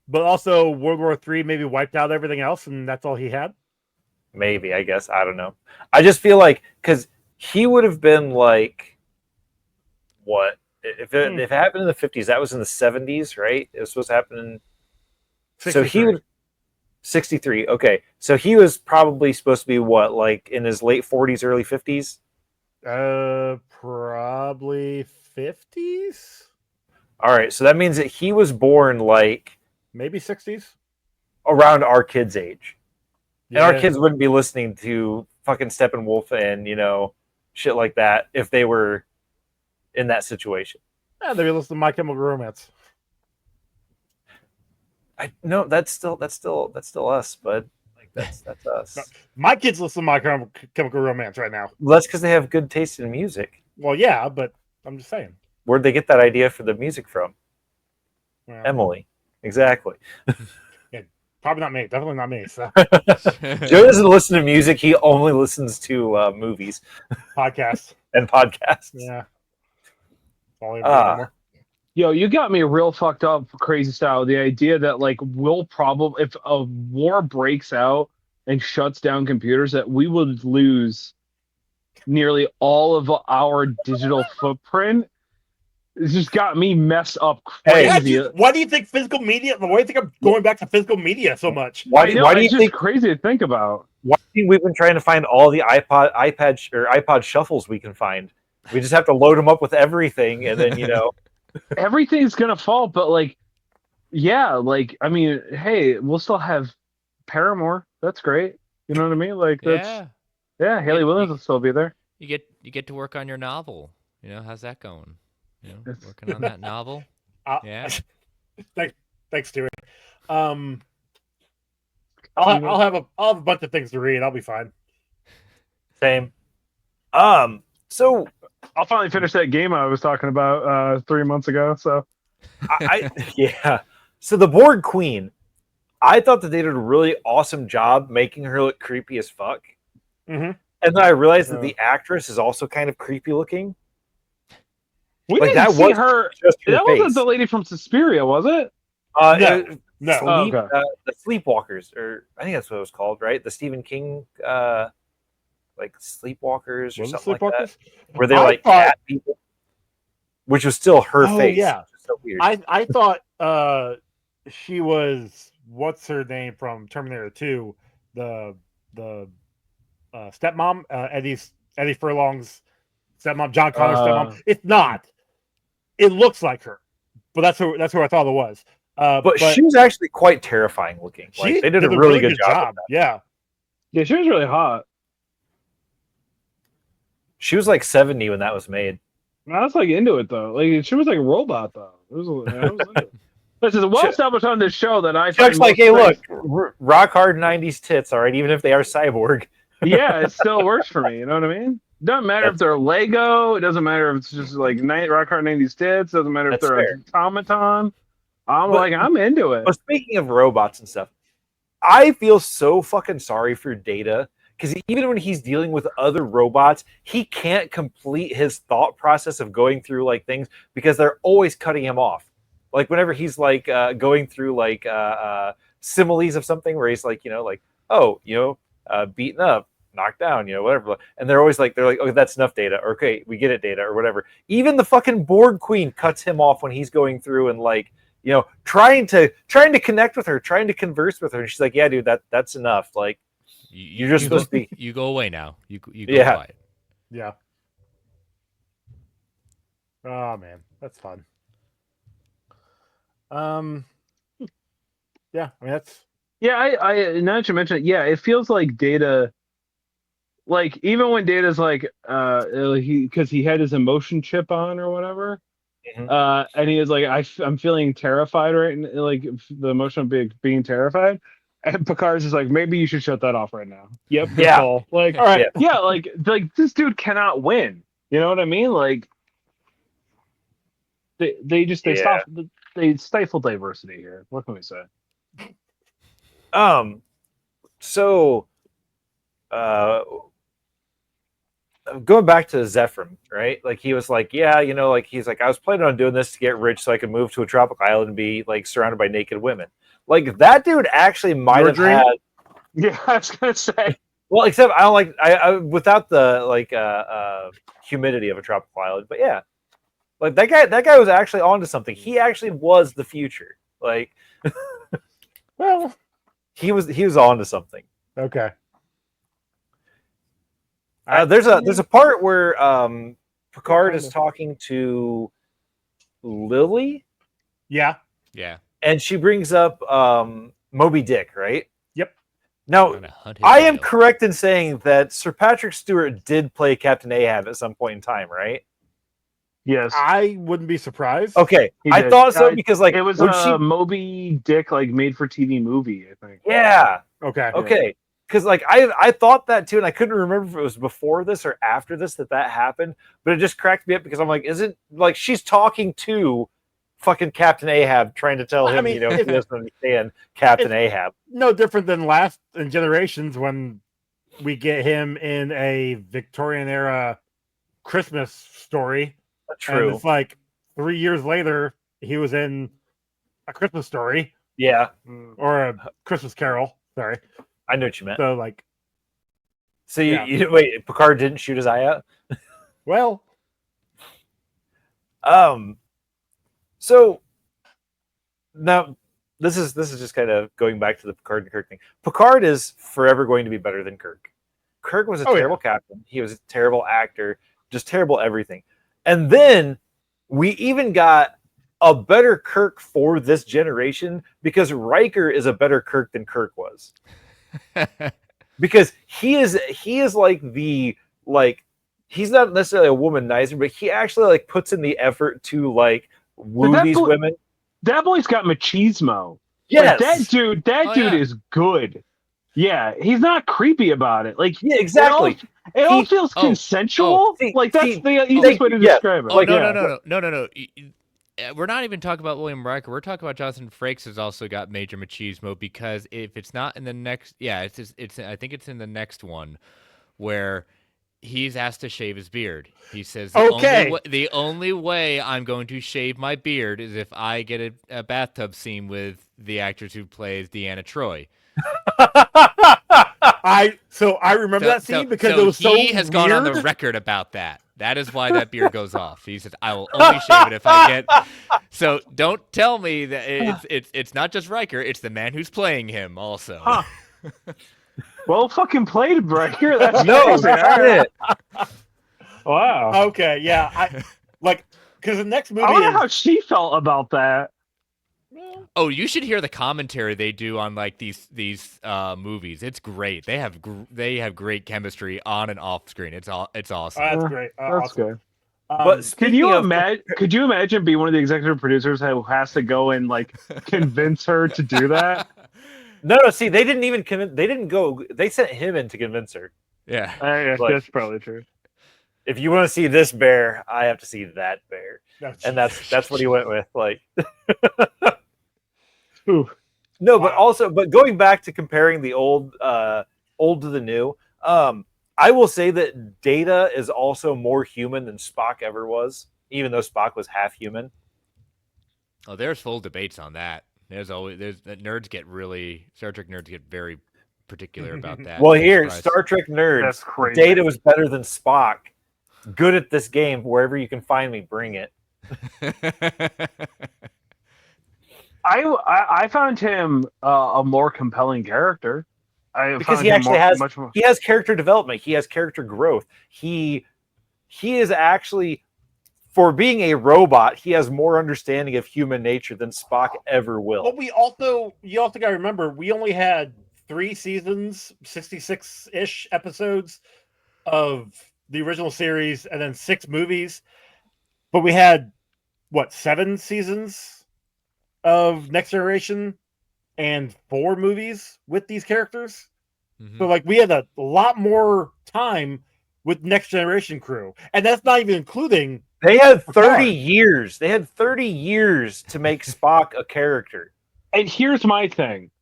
Speaker 3: but also World War III maybe wiped out everything else, and that's all he had.
Speaker 4: Maybe, I guess. I don't know. I just feel like, because he would have been like, what, if it happened in the 50s, that was in the 70s, right? It was supposed to happen in
Speaker 3: 63.
Speaker 4: So he was 63. Okay. So he was probably supposed to be what, like in his late 40s, early 50s?
Speaker 3: Probably 50s?
Speaker 4: All right. So that means that he was born like
Speaker 3: Maybe 60s?
Speaker 4: around our kids' age.
Speaker 3: Yeah.
Speaker 4: And our kids wouldn't be listening to fucking Steppenwolf and, shit like that if they were in that situation.
Speaker 3: Yeah, they'd be listening to My Chemical Romance.
Speaker 4: No, that's still us, bud. Like that's us.
Speaker 3: My kids listen to My Chemical Romance right now.
Speaker 4: Well, that's because they have good taste in music.
Speaker 3: Well, yeah, but I'm just saying.
Speaker 4: Where'd they get that idea for the music from?
Speaker 3: Well,
Speaker 4: Emily. Exactly.
Speaker 3: probably not me. Definitely not me. So
Speaker 4: Joe doesn't listen to music. He only listens to movies
Speaker 3: podcast
Speaker 4: and podcasts.
Speaker 3: Yeah. All I ever do anymore.
Speaker 2: Yo, you got me real fucked up, crazy style. The idea that like we'll probably, if a war breaks out and shuts down computers, that we would lose nearly all of our digital footprint. It's just got me messed up crazy.
Speaker 3: Why do you think physical media? Why do you think I'm going back to physical media so much?
Speaker 4: Why do you
Speaker 2: it's
Speaker 4: think
Speaker 2: just crazy to think about?
Speaker 4: Why do you think we've been trying to find all the iPod shuffles we can find? We just have to load them up with everything, and then
Speaker 2: everything's gonna fall. But like, yeah, like I mean, hey, we'll still have Paramore. That's great. You know what I mean? Like that's Haley Williams will still be there.
Speaker 1: You get to work on your novel. How's that going? Working on that novel. Yeah.
Speaker 3: Thanks, Stuart. I'll have a bunch of things to read. I'll be fine.
Speaker 4: Same. So
Speaker 2: I'll finally finish that game I was talking about 3 months ago. So,
Speaker 4: yeah. So the Borg Queen, I thought that they did a really awesome job making her look creepy as fuck.
Speaker 3: Mm-hmm.
Speaker 4: And then I realized that the actress is also kind of creepy looking.
Speaker 2: We didn't see her.
Speaker 4: Just her
Speaker 2: that
Speaker 4: face.
Speaker 2: wasn't the lady from Suspiria, was it?
Speaker 3: No.
Speaker 2: Okay.
Speaker 4: The Sleepwalkers, or I think that's what it was called, right? The Stephen King, like Sleepwalkers or something like that, where they're like cat people, which was still her face.
Speaker 3: Yeah,
Speaker 4: so weird.
Speaker 3: I thought she was what's her name from Terminator 2, the stepmom, Eddie Furlong's stepmom, John Connor's stepmom. It's not. It looks like her, but that's who I thought it was.
Speaker 4: But she was actually quite terrifying looking. Like, they did a really good job.
Speaker 2: Yeah, she was really hot.
Speaker 4: She was like 70 when that was made.
Speaker 2: I was like into it though. Like she was like a robot though. I was into it. This is well established on this show that I.
Speaker 4: Chuck's like, hey, look, rock hard '90s tits, all right, even if they are cyborg.
Speaker 2: Yeah, it still works for me. You know what I mean? Doesn't matter if they're Lego. It doesn't matter if it's just like rock hard '90s tits. Doesn't matter if they're an automaton. I'm into it.
Speaker 4: But speaking of robots and stuff, I feel so fucking sorry for Data, because even when he's dealing with other robots, he can't complete his thought process of going through like things because they're always cutting him off. Like whenever he's like going through like similes of something where he's like, beaten up, knocked down, whatever. And they're always like, okay, that's enough, Data. Or, okay, we get it, Data, or whatever. Even the fucking Borg Queen cuts him off when he's going through and like, trying to connect with her, trying to converse with her. And she's like, yeah, dude, that's enough. Like, you're just supposed to be.
Speaker 1: You go away now. You go quiet.
Speaker 3: Yeah. Oh man, that's fun. Yeah, I mean that's.
Speaker 2: Yeah, I now that you mention it, yeah, it feels like Data. Like even when Data's like, because he had his emotion chip on or whatever, and he was like, I'm feeling terrified right now, like the emotion of being terrified. And Picard's just like, maybe you should shut that off right now. Yep.
Speaker 4: Yeah.
Speaker 2: All. Like, all right. Yeah. Like this dude cannot win. You know what I mean? Like, they stifle diversity here. What can we say?
Speaker 4: So, going back to Zephyr, right? Like he was like, yeah, like he's like, I was planning on doing this to get rich so I could move to a tropical island and be like surrounded by naked women. Like that dude actually might have had.
Speaker 2: Yeah, I was gonna say.
Speaker 4: Well, except I don't like I without the like humidity of a tropical island, but yeah. Like that guy was actually onto something. He actually was the future. Like,
Speaker 3: Well,
Speaker 4: he was onto something.
Speaker 3: okay.
Speaker 4: There's a part where Picard is
Speaker 3: kinda?
Speaker 4: talking to Lily,
Speaker 3: Yeah.
Speaker 1: Yeah.
Speaker 4: and she brings up Moby Dick, right?
Speaker 3: Yep.
Speaker 4: Now,
Speaker 1: Gonna hunt his
Speaker 4: I am
Speaker 1: tail.
Speaker 4: correct in saying that Sir Patrick Stewart did play Captain Ahab at some point in time, right?
Speaker 2: Yes,
Speaker 3: I wouldn't be surprised.
Speaker 4: Okay,
Speaker 2: he
Speaker 4: I
Speaker 2: did.
Speaker 4: thought so because like
Speaker 2: it was
Speaker 4: when
Speaker 2: a Moby Dick like made for TV movie, I think.
Speaker 4: yeah,
Speaker 3: Okay.
Speaker 4: okay, because like I thought that too, and I couldn't remember if it was before this or after this that happened, but it just cracked me up because I'm like, isn't like she's talking to fucking Captain Ahab, trying to tell
Speaker 3: I
Speaker 4: him,
Speaker 3: mean,
Speaker 4: he doesn't understand Captain
Speaker 3: it's-
Speaker 4: Ahab.
Speaker 3: No different than last in Generations when we get him in a Victorian era Christmas story.
Speaker 4: True.
Speaker 3: And it's like 3 years later, he was in A Christmas Story
Speaker 4: Yeah,
Speaker 3: or A Christmas Carol. Sorry.
Speaker 4: I know what you meant.
Speaker 3: So, like,
Speaker 4: So
Speaker 3: yeah.
Speaker 4: you wait, Picard didn't shoot his eye out?
Speaker 3: well,
Speaker 4: So now this is just kind of going back to the Picard and Kirk thing. Picard is forever going to be better than Kirk. Kirk was a terrible captain. He was a terrible actor, just terrible everything. And then we even got a better Kirk for this generation because Riker is a better Kirk than Kirk was. Because he is like he's not necessarily a womanizer, but he actually like puts in the effort to like woo these women.
Speaker 2: That boy's got machismo.
Speaker 4: Yes.
Speaker 2: Like, that dude is good. Yeah, he's not creepy about it. Like,
Speaker 4: yeah, exactly.
Speaker 2: It all feels consensual. Like that's the easiest way to describe it.
Speaker 1: Oh,
Speaker 2: like,
Speaker 1: no. We're not even talking about William Riker. We're talking about Jonathan Frakes has also got major machismo because if it's not in the next, it's I think it's in the next one where he's asked to shave his beard. He says, the only way I'm going to shave my beard is if I get a bathtub scene with the actress who plays Deanna Troi.
Speaker 3: I remember that scene because it was so
Speaker 1: he has gone on the record about that. That is why that beard goes off. He says, "I will only shave it if I get." So don't tell me that it's not just Riker; it's the man who's playing him also.
Speaker 2: Huh. Well, fucking played, Riker. That's
Speaker 4: no,
Speaker 2: crazy.
Speaker 4: that's it.
Speaker 2: Wow.
Speaker 3: Okay, yeah, I like because the next movie.
Speaker 2: I wonder how she felt about that.
Speaker 1: Oh, you should hear the commentary they do on like these movies. It's great. They have great chemistry on and off screen. It's awesome.
Speaker 3: Oh, that's great.
Speaker 2: That's
Speaker 3: Awesome.
Speaker 2: good.
Speaker 4: But
Speaker 2: Could you imagine being one of the executive producers who has to go and like convince her to do that?
Speaker 4: No. See, they didn't even they didn't go. They sent him in to convince her.
Speaker 1: Yeah.
Speaker 2: That's probably true.
Speaker 4: If you want to see this bear, I have to see that bear, and that's what he went with. Like,
Speaker 2: Ooh.
Speaker 4: no, but going back to comparing the old to the new, I will say that Data is also more human than Spock ever was, even though Spock was half human.
Speaker 1: Oh, there's full debates on that. Star Trek nerds get very particular about that.
Speaker 4: Well, here, Star Trek nerds,
Speaker 2: That's crazy.
Speaker 4: Data was better than Spock. Good at this game. Wherever you can find me, bring it.
Speaker 2: I found him a more compelling character.
Speaker 4: Because he actually has character development. He has character growth. He is actually, for being a robot, he has more understanding of human nature than Spock ever will.
Speaker 3: But you also got to remember, we only had 3 seasons, 66-ish episodes of the original series, and then 6 movies. But we had 7 seasons of Next Generation and 4 movies with these characters. Mm-hmm. So like we had a lot more time with Next Generation crew, and that's not even including
Speaker 4: they had 30 years. They had 30 years to make Spock a character.
Speaker 2: And here's my thing: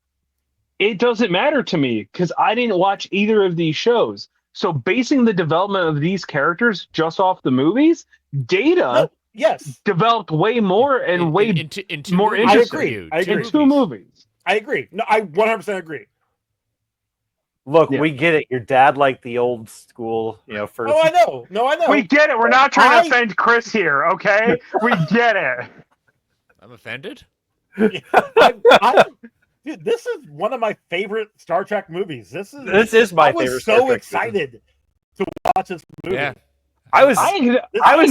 Speaker 2: it doesn't matter to me because I didn't watch either of these shows. So basing the development of these characters just off the movies, Data developed way more and more interesting.
Speaker 3: I agree.
Speaker 2: In 2 movies.
Speaker 3: I agree. No, I 100% agree.
Speaker 4: Look,
Speaker 2: Yeah.
Speaker 4: we get it. Your dad liked the old school, first.
Speaker 3: Oh, I know. No, I know.
Speaker 2: We get it. We're not trying to offend Chris here, okay? We get it.
Speaker 1: I'm offended.
Speaker 3: Dude, this is one of my favorite Star Trek movies. This is
Speaker 4: my
Speaker 3: I was
Speaker 4: favorite.
Speaker 3: so
Speaker 4: Star Trek
Speaker 3: excited to watch this movie.
Speaker 1: Yeah.
Speaker 4: I was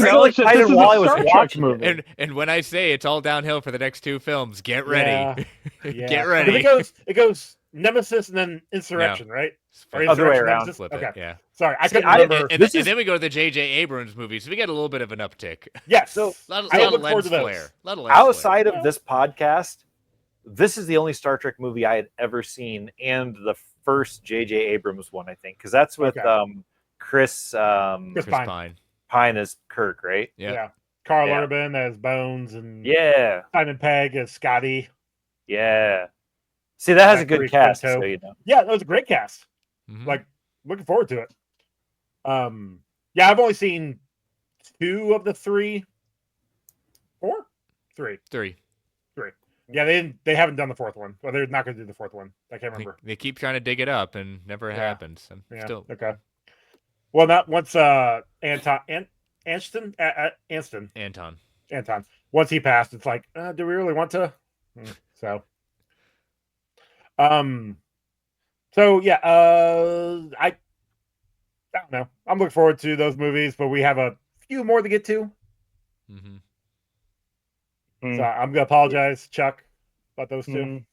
Speaker 4: so excited while I was watching
Speaker 2: movie.
Speaker 1: And when I say it's all downhill for the next two films, get ready.
Speaker 3: Yeah.
Speaker 1: Get ready.
Speaker 3: It goes Nemesis and then Insurrection, right? Or
Speaker 4: Other way
Speaker 3: Insurrection,
Speaker 4: around.
Speaker 3: Nemesis?
Speaker 1: Flip
Speaker 3: Okay.
Speaker 1: it. Yeah.
Speaker 3: Sorry, I couldn't
Speaker 4: I-
Speaker 3: remember.
Speaker 1: And then we go to the J.J. Abrams movies, so we get a little bit of an uptick.
Speaker 3: Yes.
Speaker 4: So,
Speaker 1: A lot
Speaker 3: I
Speaker 1: of
Speaker 3: look forward
Speaker 1: lens
Speaker 3: to those.
Speaker 1: flare. A lot of lens flare.
Speaker 4: Outside of this podcast, this is the only Star Trek movie I had ever seen, and the first J.J. Abrams one, I think, because that's with Chris
Speaker 3: Chris
Speaker 1: Pine.
Speaker 4: Pine as Kirk, right?
Speaker 1: Yeah.
Speaker 3: Carl
Speaker 4: Yeah.
Speaker 3: Urban as Bones and
Speaker 4: Yeah,
Speaker 3: Simon Pegg as Scotty.
Speaker 4: yeah. See, that has a
Speaker 3: Zachary
Speaker 4: good cast,
Speaker 3: Quinto.
Speaker 4: so you know.
Speaker 3: Yeah, that was a great cast.
Speaker 1: Mhm.
Speaker 3: Like, looking forward to it. Yeah, I've only seen 2 of the 3. 4? 3.
Speaker 1: 3.
Speaker 3: Yeah, they haven't done the 4th one. Well, they're not going to do the 4th one. I can't remember.
Speaker 1: They keep trying to dig it up and never happens. I'm
Speaker 3: Yeah.
Speaker 1: still
Speaker 3: Okay. Well, not once Anston. Once he passed, it's like, do we really want to? So yeah, I don't know. I'm looking forward to those movies, but we have a few more to get to.
Speaker 1: Mhm.
Speaker 3: So I'm gonna apologize, Chuck, about those 2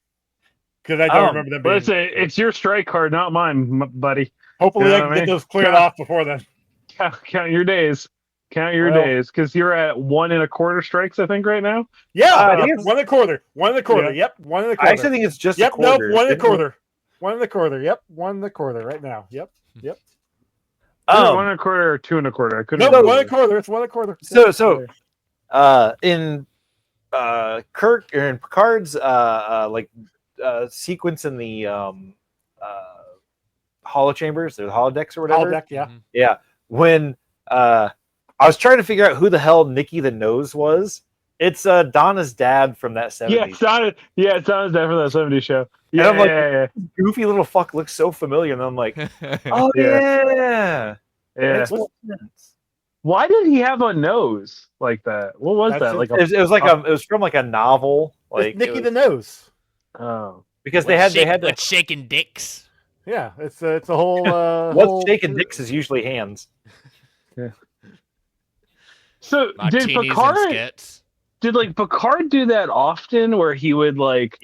Speaker 3: because I
Speaker 4: Oh,
Speaker 3: don't remember them being.
Speaker 2: But it's your strike card, not mine, buddy.
Speaker 3: Hopefully,
Speaker 2: you know
Speaker 3: I
Speaker 2: what
Speaker 3: can
Speaker 2: I
Speaker 3: get
Speaker 2: mean?
Speaker 3: those cleared
Speaker 2: Yeah.
Speaker 3: off before then.
Speaker 2: Count your days. Count your days, because you're at 1 1/4 strikes, I think, right now.
Speaker 3: Yeah,
Speaker 4: I think it's-
Speaker 3: 1 1/4. 1 1/4.
Speaker 2: Yeah.
Speaker 3: Yep, 1 1/4.
Speaker 4: I actually think it's just a
Speaker 3: Yep,
Speaker 4: quarter.
Speaker 3: nope, 1
Speaker 4: Didn't
Speaker 3: 1/4. 1 1/4. Yep, 1 1/4 right now. Yep.
Speaker 2: Is it 1 1/4 or 2 1/4? I couldn't.
Speaker 3: No,
Speaker 2: remember.
Speaker 3: 1 1/4. It's 1 1/4.
Speaker 4: So in Kirk or in Picard's sequence in the holochambers or the holodecks or whatever.
Speaker 3: Holodeck, yeah.
Speaker 1: Mhm.
Speaker 4: Yeah, when I was trying to figure out who the hell Nikki the Nose was. It's Donna's dad from that 70s.
Speaker 2: Yeah, it sounded that from that 70s show.
Speaker 4: And
Speaker 2: Yeah,
Speaker 4: I'm like,
Speaker 2: yeah.
Speaker 4: goofy little fuck looks so familiar, and I'm like, oh
Speaker 2: Yeah.
Speaker 4: yeah.
Speaker 2: Yeah.
Speaker 4: Makes sense.
Speaker 2: Why did he have a nose like that? What was
Speaker 3: That's
Speaker 2: that?
Speaker 3: it.
Speaker 2: Like
Speaker 4: It was like it was from like a novel, like
Speaker 3: It's Nicky
Speaker 4: it
Speaker 3: the
Speaker 4: was-
Speaker 3: Nose.
Speaker 2: oh.
Speaker 4: because they had to.
Speaker 1: What's shaking dicks?
Speaker 3: Yeah, it's a whole.
Speaker 4: What's shaking dicks is usually hands.
Speaker 2: So did
Speaker 1: Martinis and
Speaker 2: Picard?
Speaker 1: skits.
Speaker 2: Did like Picard do that often, where he would like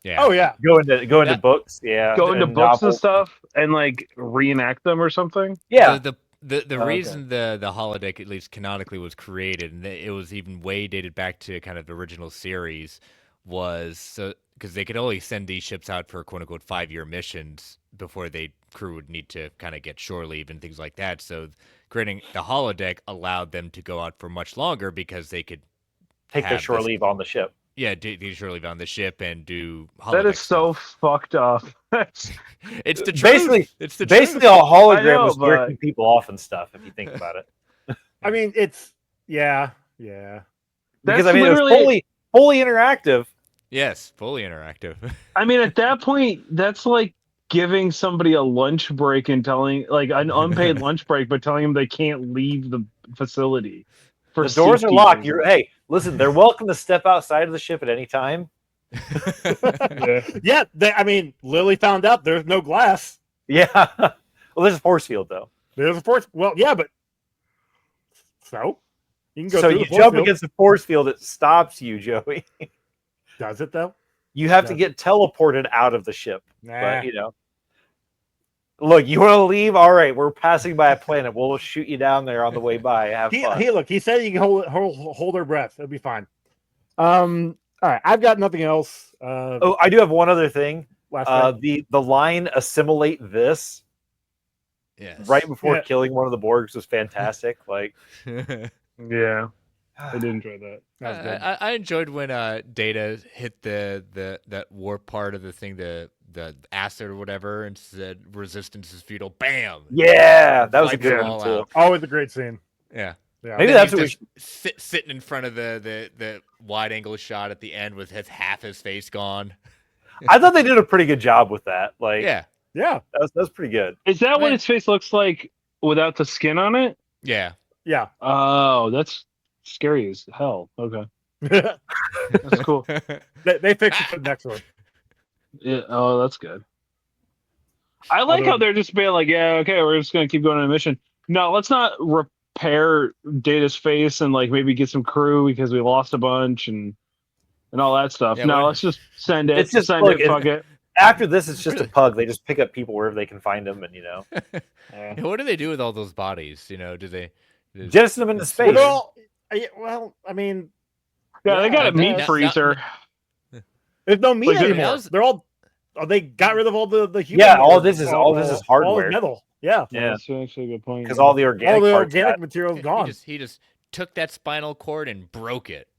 Speaker 1: Yeah.
Speaker 3: Oh yeah,
Speaker 4: Go into
Speaker 1: That-
Speaker 4: books, yeah.
Speaker 2: go into
Speaker 4: and
Speaker 2: books and
Speaker 4: novels.
Speaker 2: stuff and like reenact them or something?
Speaker 4: Yeah,
Speaker 1: The
Speaker 2: okay.
Speaker 1: reason the holodeck, at least canonically, was created, and it was even way dated back to kind of the original series, was so because they could only send these ships out for quote unquote 5-year missions before they crew would need to kind of get shore leave and things like that. So creating the holodeck allowed them to go out for much longer because they could
Speaker 4: take the
Speaker 1: have
Speaker 4: shore
Speaker 1: this-
Speaker 4: leave on the ship.
Speaker 1: do shore leave on the ship and do holodeck
Speaker 2: That is so
Speaker 1: stuff.
Speaker 2: fucked up. That's
Speaker 1: It's the truth.
Speaker 4: Basically-
Speaker 1: It's the
Speaker 4: Basically,
Speaker 1: truth.
Speaker 4: a hologram
Speaker 2: I know,
Speaker 4: was
Speaker 2: but-
Speaker 4: jerking people off and stuff. If you think about it,
Speaker 3: I mean it's yeah.
Speaker 4: because
Speaker 2: That's
Speaker 4: I mean, it was
Speaker 2: literally-
Speaker 4: fully interactive.
Speaker 1: Yes, fully interactive.
Speaker 2: I mean, at that point, that's like giving somebody a lunch break and telling, like, an unpaid lunch break, but telling them they can't leave the facility.
Speaker 4: The doors are
Speaker 2: safety
Speaker 4: locked.
Speaker 2: reasons.
Speaker 4: Hey, listen, they're welcome to step outside of the ship at any time.
Speaker 2: Yeah.
Speaker 3: Yeah, I mean, Lily found out there's no glass.
Speaker 4: Yeah. Well, there's a force field though,
Speaker 3: There's a force. Well, yeah, but so you can go
Speaker 4: so
Speaker 3: through
Speaker 4: you
Speaker 3: the force
Speaker 4: jump
Speaker 3: field.
Speaker 4: against the force field. It stops you, Joey.
Speaker 3: Does it though?
Speaker 4: You have to
Speaker 3: Yeah.
Speaker 4: get teleported out of the ship.
Speaker 3: Nah.
Speaker 4: But you know, look, you want to leave? All right, we're passing by a planet. We'll shoot you down there on the way by. Have fun.
Speaker 3: He said you can hold her breath. It'll be fine. All right, I've got nothing else.
Speaker 4: Oh, I do have one other thing.
Speaker 3: Last time.
Speaker 4: The line "assimilate this"
Speaker 1: Yes.
Speaker 4: right before
Speaker 3: Yeah.
Speaker 4: killing one of the Borgs was fantastic. Like,
Speaker 2: Yeah, I did enjoy that.
Speaker 3: That was good.
Speaker 1: I enjoyed when Data hit that warp part of the thing, the acid or whatever, and said resistance is futile. Bam.
Speaker 4: yeah, that was a
Speaker 1: Wiped
Speaker 4: good
Speaker 1: them
Speaker 4: one
Speaker 1: all
Speaker 4: too.
Speaker 1: out.
Speaker 3: Always a great scene.
Speaker 1: Yeah.
Speaker 3: Yeah.
Speaker 4: Maybe
Speaker 1: Then
Speaker 4: that's
Speaker 1: he's
Speaker 4: what we
Speaker 1: just sitting in front of the wide angle shot at the end with half his face gone.
Speaker 4: I thought they did a pretty good job with that. Like,
Speaker 1: Yeah.
Speaker 3: Yeah.
Speaker 4: That's pretty good.
Speaker 2: Is that what
Speaker 1: Man.
Speaker 2: its face looks like without the skin on it?
Speaker 1: Yeah.
Speaker 3: Yeah.
Speaker 2: Oh, that's scary as hell. Okay, that's cool.
Speaker 3: They fixed it for the next one.
Speaker 2: Yeah. Oh, that's good. I like how they're just being like, yeah, okay, we're just gonna keep going on a mission. No, let's not repair Data's face and like maybe get some crew because we lost a bunch and all that stuff.
Speaker 1: Yeah,
Speaker 2: no,
Speaker 1: what-
Speaker 2: let's just send it.
Speaker 4: It's just
Speaker 2: send
Speaker 4: look,
Speaker 2: it. Fuck it.
Speaker 4: After this, it's just a pug. They just pick up people wherever they can find them, and
Speaker 2: Yeah.
Speaker 1: What do they do with all those bodies? You know, do they?
Speaker 4: jettison them into
Speaker 1: It's
Speaker 4: space.
Speaker 3: Well, I mean,
Speaker 2: Yeah, they got
Speaker 1: I
Speaker 2: a meat
Speaker 1: guess.
Speaker 2: freezer.
Speaker 3: there's no meat
Speaker 2: Like,
Speaker 3: anymore.
Speaker 1: how's-
Speaker 3: They're all. Oh, they got rid of all the human.
Speaker 4: Yeah, all this is hardware.
Speaker 3: All the metal. Yeah,
Speaker 4: Yeah.
Speaker 2: That's actually a good point.
Speaker 4: Because all the organic
Speaker 3: all the
Speaker 4: parts
Speaker 3: organic
Speaker 4: got-
Speaker 3: material is gone.
Speaker 1: He just took that spinal cord and broke it.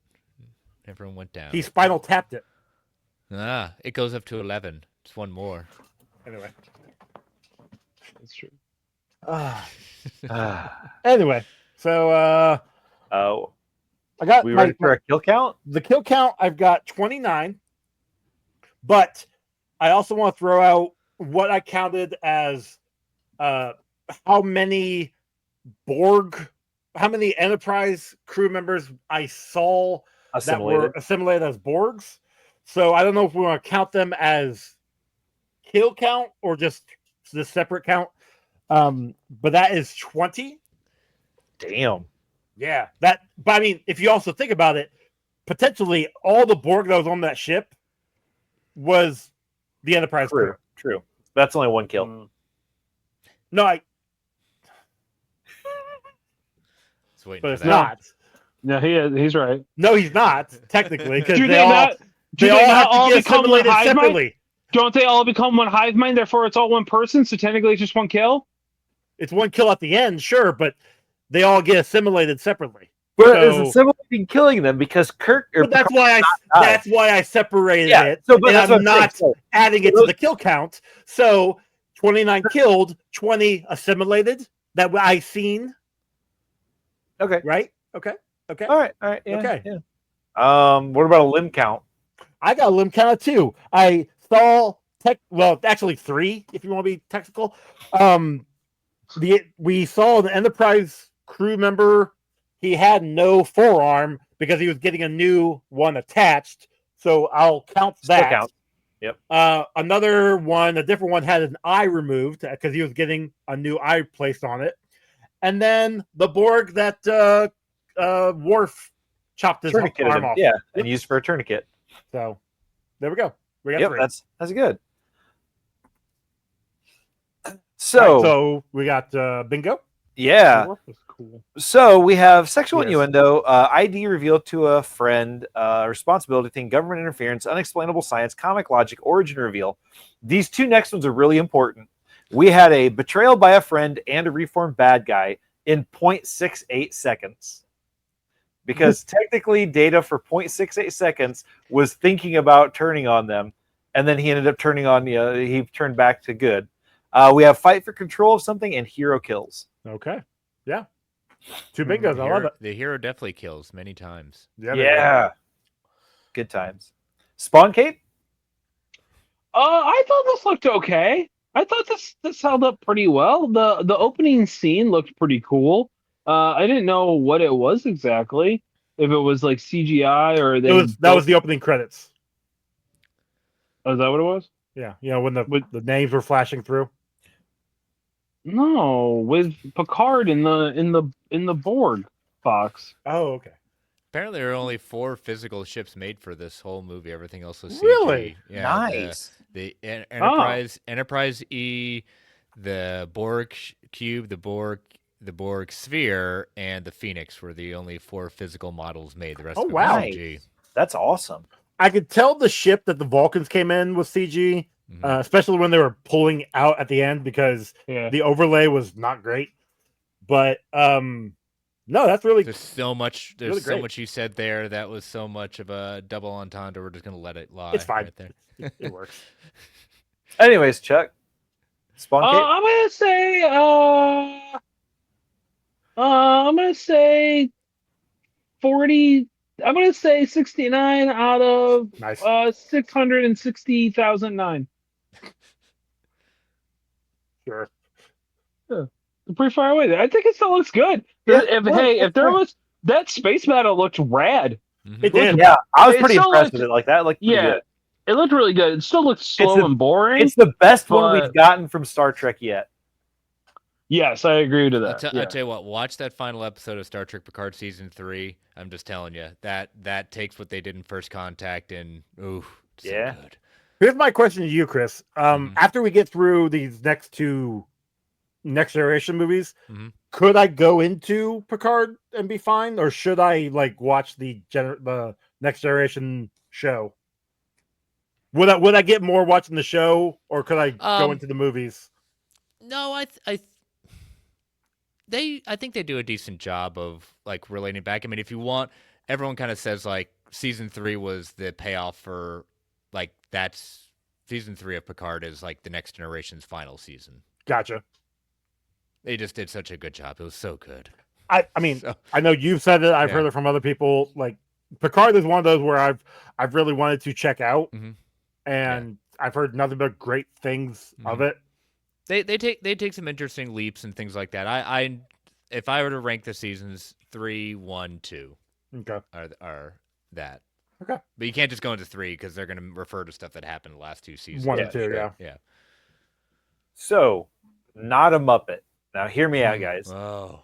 Speaker 1: Everyone went down.
Speaker 3: He spinal tapped it.
Speaker 1: It goes up to 11. It's one more.
Speaker 3: Anyway.
Speaker 2: That's true.
Speaker 3: Anyway, so
Speaker 4: Oh,
Speaker 3: I got
Speaker 4: we ready for a kill count?
Speaker 3: the kill count. I've got 29, but I also want to throw out what I counted as how many Borg, how many Enterprise crew members I saw that were
Speaker 4: Assimilated.
Speaker 3: assimilated as Borgs. So I don't know if we want to count them as kill count or just the separate count. But that is 20.
Speaker 4: Damn.
Speaker 3: Yeah, but I mean, if you also think about it, potentially all the Borg that was on that ship was the Enterprise crew.
Speaker 4: True. That's only one kill.
Speaker 3: No,
Speaker 1: Just waiting
Speaker 3: but
Speaker 1: for
Speaker 3: it's
Speaker 1: that.
Speaker 3: not.
Speaker 2: No, he's right.
Speaker 3: No, he's not technically because
Speaker 2: Do
Speaker 3: they
Speaker 2: they
Speaker 3: all
Speaker 2: not? Do
Speaker 3: they
Speaker 2: they
Speaker 3: all
Speaker 2: not
Speaker 3: have
Speaker 2: all
Speaker 3: to get
Speaker 2: become one
Speaker 3: assimilated
Speaker 2: hive mind?
Speaker 3: separately.
Speaker 2: Don't they all become one hive mind? Therefore, it's all one person. So technically, it's just one kill.
Speaker 3: It's one kill at the end, sure, but they all get assimilated separately.
Speaker 4: But
Speaker 3: So-
Speaker 4: it's assimilating killing them because Kirk.
Speaker 3: But that's why I separated
Speaker 4: Yeah,
Speaker 3: it.
Speaker 4: so but
Speaker 3: and
Speaker 4: that's
Speaker 3: I'm
Speaker 4: what I'm
Speaker 3: not
Speaker 4: saying.
Speaker 3: adding it to the kill count. So 29 killed, 20 assimilated that I seen.
Speaker 4: Okay.
Speaker 3: Right? Okay.
Speaker 4: All right. Yeah,
Speaker 3: Okay.
Speaker 4: Yeah. What about a limb count?
Speaker 3: I got a limb count of 2. I saw actually 3 if you want to be technical. We saw the Enterprise crew member. He had no forearm because he was getting a new one attached. So I'll count
Speaker 4: Still
Speaker 3: that.
Speaker 4: count. Yep.
Speaker 3: Another one, a different one, had an eye removed because he was getting a new eye placed on it. And then the Borg that Worf chopped his
Speaker 4: Tourniqueted
Speaker 3: arm
Speaker 4: him.
Speaker 3: off.
Speaker 4: Yeah,
Speaker 3: Yep.
Speaker 4: and used for a tourniquet.
Speaker 3: So there we go. We got
Speaker 4: Yep,
Speaker 3: 3.
Speaker 4: that's good.
Speaker 3: All right,
Speaker 4: So,
Speaker 3: so we got bingo.
Speaker 4: yeah.
Speaker 2: Worf was cool.
Speaker 4: So we have sexual
Speaker 3: Yes.
Speaker 4: innuendo, ID revealed to a friend, responsibility thing, government interference, unexplainable science, comic logic, origin reveal. These 2 next ones are really important. We had a betrayal by a friend and a reformed bad guy in 0.68 seconds. Because technically, Data for 0.68 seconds was thinking about turning on them, and then he ended up turning on. He turned back to good. We have fight for control of something and hero kills.
Speaker 3: Okay. Yeah. 2 bingos. I love it.
Speaker 1: The hero definitely kills many times.
Speaker 3: Yeah. there you
Speaker 4: Yeah, good times. Spawn Kate.
Speaker 2: I thought this looked okay. I thought this held up pretty well. The opening scene looked pretty cool. I didn't know what it was exactly. If it was like CGI or they.
Speaker 3: go. That was the opening credits.
Speaker 2: Oh, is that what it was?
Speaker 3: Yeah. You know, when the names were flashing through.
Speaker 2: No, with Picard in the Borg box.
Speaker 3: Oh, okay.
Speaker 1: Apparently, there are only 4 physical ships made for this whole movie. Everything else was CG.
Speaker 3: Really?
Speaker 1: Yeah,
Speaker 4: Nice.
Speaker 1: The Enterprise E, the Borg cube, the Borg sphere, and the Phoenix were the only 4 physical models made. The rest
Speaker 3: Oh,
Speaker 1: of it
Speaker 3: wow.
Speaker 1: was CG.
Speaker 4: That's awesome.
Speaker 3: I could tell the ship that the Vulcans came in was CG,
Speaker 1: Mhm.
Speaker 3: especially when they were pulling out at the end because
Speaker 2: Yeah.
Speaker 3: the overlay was not great. But no, that's really
Speaker 1: There's so much. There's
Speaker 3: really
Speaker 1: so
Speaker 3: great.
Speaker 1: much you said there. That was so much of a double entendre. We're just gonna let it lie.
Speaker 3: It's fine.
Speaker 1: Right there.
Speaker 3: it works.
Speaker 4: Anyways, Chuck. Spawn Kate.
Speaker 2: I'm gonna say. I'm gonna say 40. I'm gonna say 69 out of
Speaker 3: Nice.
Speaker 2: 660,009.
Speaker 3: Sure.
Speaker 2: Pretty far away. I think it still looks good.
Speaker 4: Yeah,
Speaker 2: If there was that space battle looked rad.
Speaker 3: It did.
Speaker 4: Yeah, I was
Speaker 2: It
Speaker 4: pretty
Speaker 2: still
Speaker 4: impressed
Speaker 2: looked-
Speaker 4: with it. Like that looked pretty
Speaker 2: Yeah,
Speaker 4: good.
Speaker 2: it looked really good. It still looked slow and boring.
Speaker 4: It's the best one
Speaker 2: but-
Speaker 4: we've gotten from Star Trek yet.
Speaker 2: Yes, I agree to that.
Speaker 1: I'll tell you what. Watch that final episode of Star Trek Picard season 3. I'm just telling you that takes what they did in First Contact and so good.
Speaker 3: Here's my question to you, Chris. After we get through these next 2 Next Generation movies, could I go into Picard and be fine, or should I like watch the Next Generation show? Would I get more watching the show, or could I go into the movies?
Speaker 1: No, I think they do a decent job of like relating back. I mean, if you want, everyone kind of says like season 3 was the payoff for like that's season 3 of Picard is like the Next Generation's final season.
Speaker 3: Gotcha.
Speaker 1: They just did such a good job. It was so good.
Speaker 3: I mean, I know you've said it. I've heard it from other people. Like Picard is one of those where I've really wanted to check out, and I've heard nothing but great things of it.
Speaker 1: They take some interesting leaps and things like that. I if I were to rank the seasons 3, 1, 2,
Speaker 3: okay,
Speaker 1: are that
Speaker 3: okay?
Speaker 1: But you can't just go into 3 because they're going to refer to stuff that happened the last 2 seasons.
Speaker 3: 1 and 2, yeah.
Speaker 4: So, not a Muppet. Now, hear me out, guys.
Speaker 1: Oh.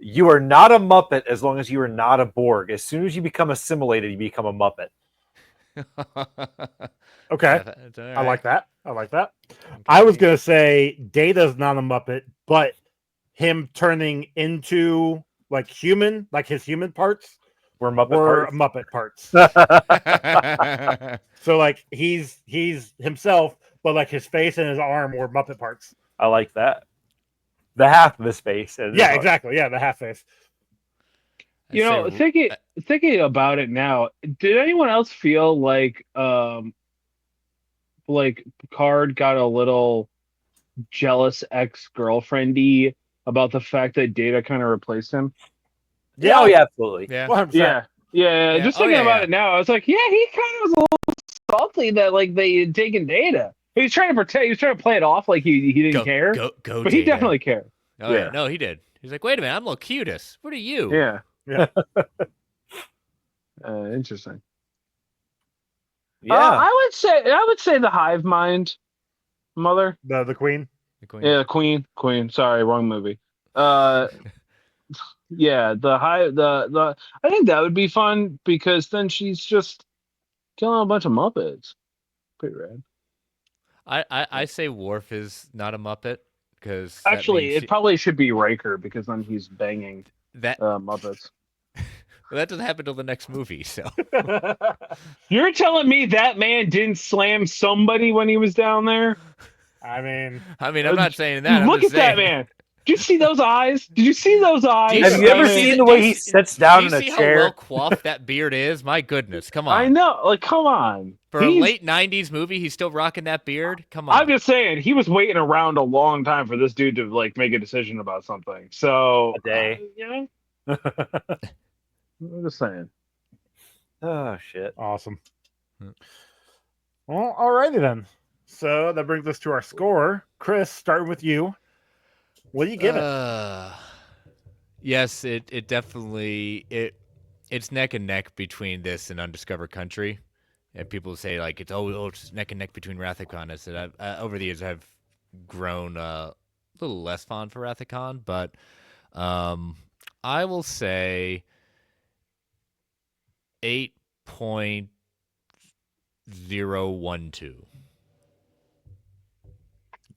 Speaker 4: You are not a Muppet as long as you are not a Borg. As soon as you become assimilated, you become a Muppet.
Speaker 3: Okay,
Speaker 1: Right.
Speaker 3: I like that. Okay. I was gonna say Data's not a Muppet, but him turning into like human, like his human parts,
Speaker 4: We're Muppet
Speaker 3: Muppet parts.
Speaker 4: parts.
Speaker 3: So like he's himself, but like his face and his arm were Muppet parts.
Speaker 4: I like that. The half of his face. And
Speaker 3: Yeah, exactly. Yeah, the half face.
Speaker 2: You know, thinking about it now, did anyone else feel like Picard got a little jealous ex-girlfriendy about the fact that Data kind of replaced him?
Speaker 4: Yeah, oh, yeah, absolutely.
Speaker 1: Yeah.
Speaker 3: 100%.
Speaker 2: Yeah. Just thinking about it now, I was like, yeah, he kind of was a little salty that like they had taken Data. He was trying to pretend. He was trying to play it off like he didn't care.
Speaker 1: Go,
Speaker 2: but he
Speaker 1: Data.
Speaker 2: definitely cared.
Speaker 1: Oh yeah. No, he did. He's like, wait a minute, I'm Locutus. What are you?
Speaker 2: Yeah.
Speaker 3: Yeah.
Speaker 2: Interesting.
Speaker 4: Yeah.
Speaker 2: I would say the Hive Mind, Mother.
Speaker 3: The Queen.
Speaker 1: The Queen.
Speaker 2: Yeah, Queen. Sorry, wrong movie. Yeah, the I think that would be fun because then she's just killing a bunch of Muppets. Pretty rad.
Speaker 1: I say Worf is not a Muppet because
Speaker 2: Actually, it probably should be Riker because then he's banging
Speaker 1: that
Speaker 2: Muppets.
Speaker 1: well, that doesn't happen till the next movie. So
Speaker 2: You're telling me that man didn't slam somebody when he was down there?
Speaker 3: I mean,
Speaker 1: I'm not saying that.
Speaker 2: Look at that man. Did you see those eyes? Did you see those eyes?
Speaker 4: Have you ever seen the way he sits down in a
Speaker 1: see how
Speaker 4: chair?
Speaker 1: well coiffed that beard is? My goodness, come on.
Speaker 2: I know. Like, come on.
Speaker 1: For a late '90s movie, he's still rocking that beard. Come on.
Speaker 2: I'm just saying, he was waiting around a long time for this dude to like make a decision about something. So
Speaker 4: A day.
Speaker 2: you know, I'm just saying.
Speaker 4: Oh shit!
Speaker 3: awesome. Well, alrighty then. So that brings us to our score. Chris, starting with you. What do you give it?
Speaker 1: Yes, it definitely it's neck and neck between this and Undiscovered Country. And people say like it's neck and neck between Wrath of Khan. I said over the years I've grown a little less fond for Wrath of Khan, but I will say 8.012.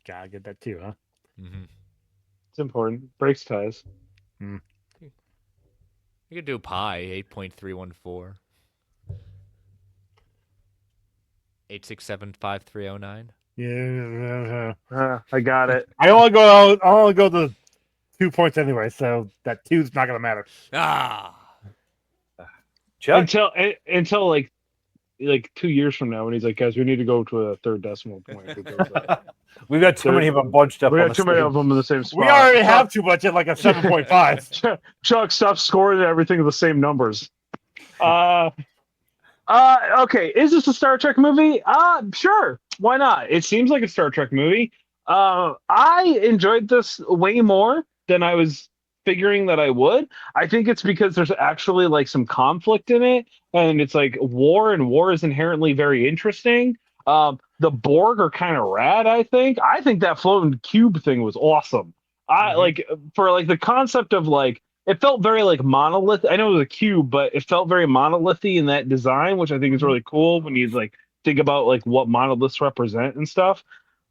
Speaker 3: Gotta get that too, huh?
Speaker 1: Mm-hmm.
Speaker 2: It's important. Breaks ties.
Speaker 1: You could do pi 8.314. 8675309.
Speaker 3: Yeah.
Speaker 2: I got it.
Speaker 3: I only go the 2 points anyway, so that 2's not gonna matter.
Speaker 4: Chuck?
Speaker 2: Until like 2 years from now when he's like, guys, we need to go to a third decimal point.
Speaker 4: We've got too many of them bunched up.
Speaker 2: We
Speaker 4: on
Speaker 2: got
Speaker 4: the
Speaker 2: too many
Speaker 4: stage.
Speaker 2: of them in the same spot.
Speaker 3: We already have too much at like a 7.5.
Speaker 2: Chuck, stop scoring everything with the same numbers. Okay, is this a Star Trek movie? Sure, why not? It seems like a Star Trek movie. I enjoyed this way more than I was figuring that I would. I think it's because there's actually like some conflict in it, and it's like war, and war is inherently very interesting. The Borg are kind of rad. I think that floating cube thing was awesome. I
Speaker 3: Mhm.
Speaker 2: like for like the concept of like it felt very like monolith. I know it was a cube, but it felt very monolithy in that design, which I think is really cool when you like think about like what monoliths represent and stuff.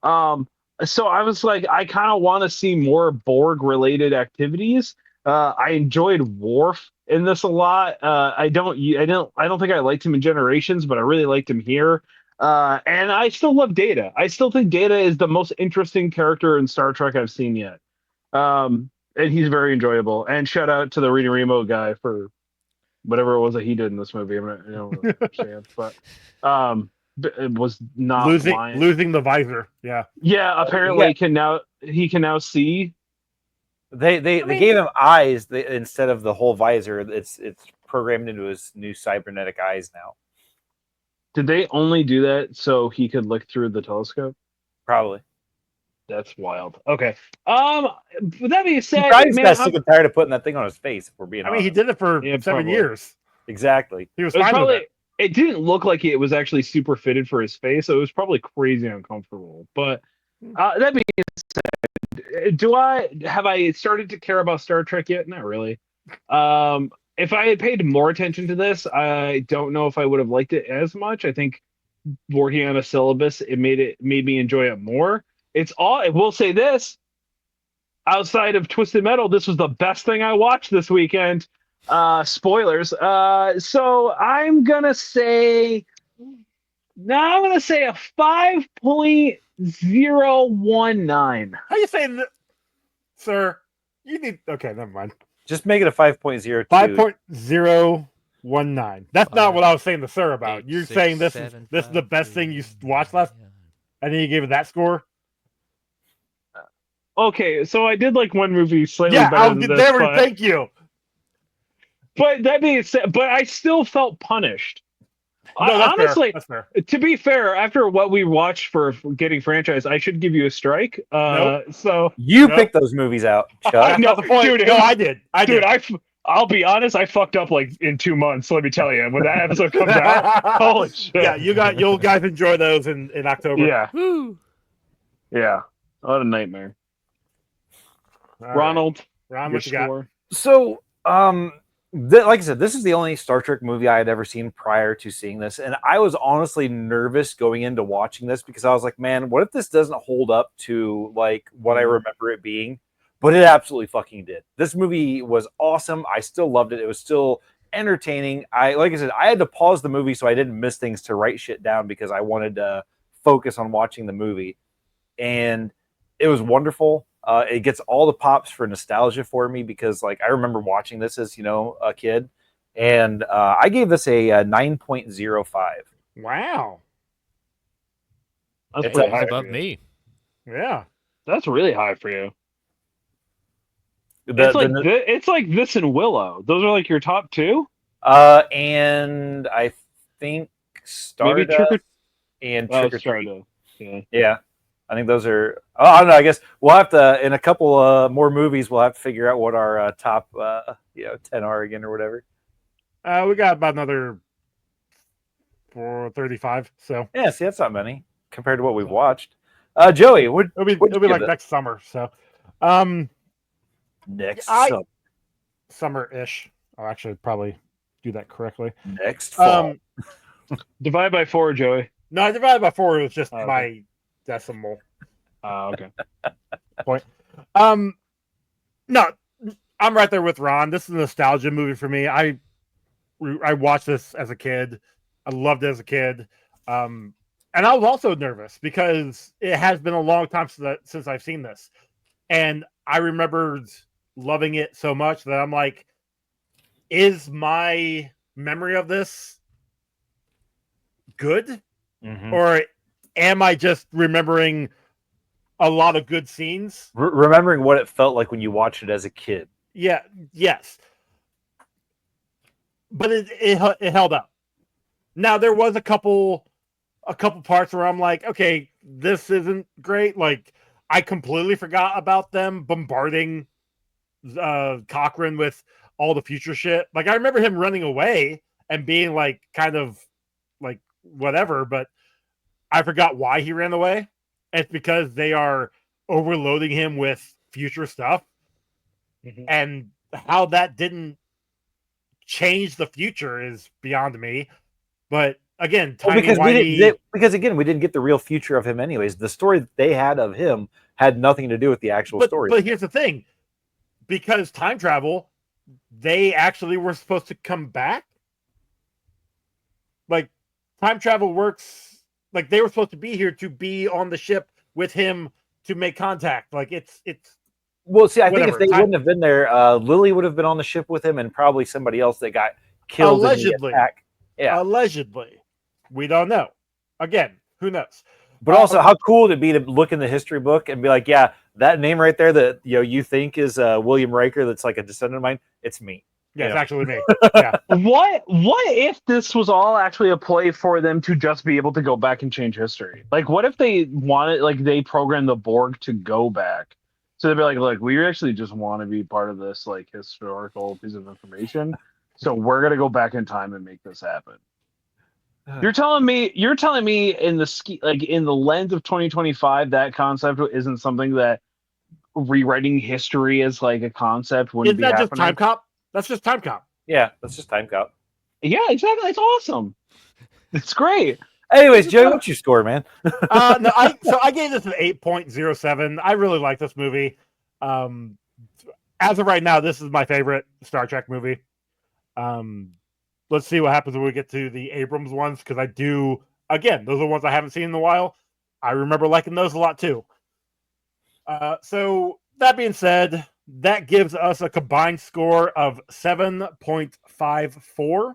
Speaker 2: Um, so I was like, I kind of want to see more Borg related activities. I enjoyed Worf in this a lot. I don't think I liked him in Generations, but I really liked him here. And I still love Data. I still think Data is the most interesting character in Star Trek I've seen yet. And he's very enjoyable. And shout out to the Rita Remo guy for whatever it was that he did in this movie. I don't really understand, but it was not lying.
Speaker 3: Losing the visor. Yeah.
Speaker 2: Yeah, apparently he can now see.
Speaker 4: They
Speaker 3: mean-
Speaker 4: gave him eyes instead of the whole visor. It's programmed into his new cybernetic eyes now.
Speaker 2: Did they only do that so he could look through the telescope?
Speaker 4: Probably.
Speaker 2: That's wild. Okay. With that being said,
Speaker 4: Probably
Speaker 2: man,
Speaker 4: got sick and tired of putting that thing on his face. If we're being
Speaker 3: I mean, he
Speaker 4: honest.
Speaker 3: did it for
Speaker 2: Yeah,
Speaker 3: 7
Speaker 2: probably.
Speaker 3: years.
Speaker 4: Exactly.
Speaker 3: He was
Speaker 2: it was
Speaker 3: fine
Speaker 2: probably.
Speaker 3: with it.
Speaker 2: It didn't look like it was actually super fitted for his face, so it was probably crazy uncomfortable. But that being said, have I started to care about Star Trek yet? Not really. If I had paid more attention to this, I don't know if I would have liked it as much. I think working on a syllabus, it made me enjoy it more. I will say this, outside of Twisted Metal, this was the best thing I watched this weekend. Spoilers. So I'm gonna say a 5.019.
Speaker 3: How you saying that, sir? You need. Okay, never mind.
Speaker 4: Just make it a 5.02.
Speaker 3: 5.019. That's not what I was saying to sir about. You're saying this is the best thing you watched last, and then you gave it that score.
Speaker 2: Okay, so I did like one movie slightly
Speaker 3: Yeah,
Speaker 2: better than this, but,
Speaker 3: thank you.
Speaker 2: but that being said, but I still felt punished.
Speaker 3: No, that's
Speaker 2: Honestly,
Speaker 3: fair. That's fair.
Speaker 2: to be fair, after what we watched for getting franchise, I should give you a strike.
Speaker 3: Nope.
Speaker 2: So
Speaker 4: You
Speaker 3: Nope.
Speaker 4: picked those movies out, Chuck.
Speaker 3: That's
Speaker 2: no,
Speaker 3: not the point.
Speaker 2: dude,
Speaker 3: No, I did.
Speaker 2: I'll be honest, I fucked up like in 2 months. Let me tell you, when that episode comes out, holy shit!
Speaker 3: Yeah, you'll guys enjoy those in October.
Speaker 2: Yeah,
Speaker 1: Woo.
Speaker 2: yeah. What a nightmare.
Speaker 3: All right.
Speaker 2: Ronald,
Speaker 3: Ron,
Speaker 2: your
Speaker 3: what you got?
Speaker 2: score?
Speaker 4: So, like I said, this is the only Star Trek movie I had ever seen prior to seeing this, and I was honestly nervous going into watching this because I was like, man, what if this doesn't hold up to like what I remember it being? But it absolutely fucking did. This movie was awesome. I still loved it. It was still entertaining. Like I said, I had to pause the movie so I didn't miss things to write shit down because I wanted to focus on watching the movie, and it was wonderful. It gets all the pops for nostalgia for me because, like, I remember watching this as a kid, and I gave this a 9.05.
Speaker 3: Wow.
Speaker 2: That's
Speaker 4: It's
Speaker 2: pretty
Speaker 1: He's
Speaker 2: high
Speaker 1: above
Speaker 2: for you.
Speaker 1: me.
Speaker 3: Yeah.
Speaker 2: That's really high for you. It's like this and Willow. Those are like your top two.
Speaker 4: And I think
Speaker 2: Maybe
Speaker 4: Stardust and Trick or Treat.
Speaker 2: Stardust. Yeah.
Speaker 4: Yeah, I think those are. Oh, I don't know. I guess we'll have to in a couple more movies. We'll have to figure out what our top 10 are again or whatever.
Speaker 3: We got about another 435. So
Speaker 4: Yeah, see, that's not many compared to what we've watched. Joey,
Speaker 3: it'll be like next summer. So,
Speaker 4: next
Speaker 3: summer-ish. I'll actually probably do that correctly.
Speaker 4: next fall.
Speaker 2: Divide by 4, Joey.
Speaker 3: No, I divided by 4. It was just
Speaker 2: Okay.
Speaker 3: my decimal
Speaker 2: Okay.
Speaker 3: point. No, I'm right there with Ron. This is a nostalgia movie for me. I watched this as a kid. I loved it as a kid. And I was also nervous because it has been a long time since I've seen this. And I remembered loving it so much that I'm like, is my memory of this good?
Speaker 4: Mhm.
Speaker 3: Or am I just remembering a lot of good scenes?
Speaker 4: Remembering what it felt like when you watched it as a kid.
Speaker 3: Yeah, yes. But it held up. Now there was a couple parts where I'm like, okay, this isn't great. Like I completely forgot about them bombarding Cochrane with all the future shit. Like I remember him running away and being like kind of like whatever, but I forgot why he ran away. It's because they are overloading him with future stuff, and how that didn't change the future is beyond me. But again,
Speaker 4: because again, we didn't get the real future of him anyways. The story that they had of him had nothing to do with the actual story.
Speaker 3: But here's the thing. Because time travel, they actually were supposed to come back. Like, time travel works, like they were supposed to be here to be on the ship with him to make contact. Like, it's
Speaker 4: well, see, I
Speaker 3: whatever.
Speaker 4: think if they wouldn't have been there, Lily would have been on the ship with him and probably somebody else that got killed
Speaker 3: allegedly.
Speaker 4: in the attack. Yeah.
Speaker 3: Allegedly. We don't know. Again, who knows?
Speaker 4: But also, how cool would it be to look in the history book and be like, yeah, that name right there that you think is William Riker, that's like a descendant of mine, it's me.
Speaker 3: Yeah, it's actually me. Yeah.
Speaker 2: What if this was all actually a play for them to just be able to go back and change history? Like, what if they wanted, like, they programmed the Borg to go back? So they'd be like, we actually just want to be part of this, like, historical piece of information. So we're gonna go back in time and make this happen. You're telling me in the lens of 2025, that concept isn't something that rewriting history as like a concept wouldn't be happening?
Speaker 3: Just Time Cop? That's just Time Cop.
Speaker 4: Yeah, that's just Time Cop.
Speaker 2: Yeah, exactly. It's awesome. It's great.
Speaker 4: Anyways, Joey, what's your score, man?
Speaker 3: I gave this an 8.07. I really like this movie. As of right now, this is my favorite Star Trek movie. Let's see what happens when we get to the Abrams ones, because I do, again, those are ones I haven't seen in a while. I remember liking those a lot too. So that being said, that gives us a combined score of 7.54,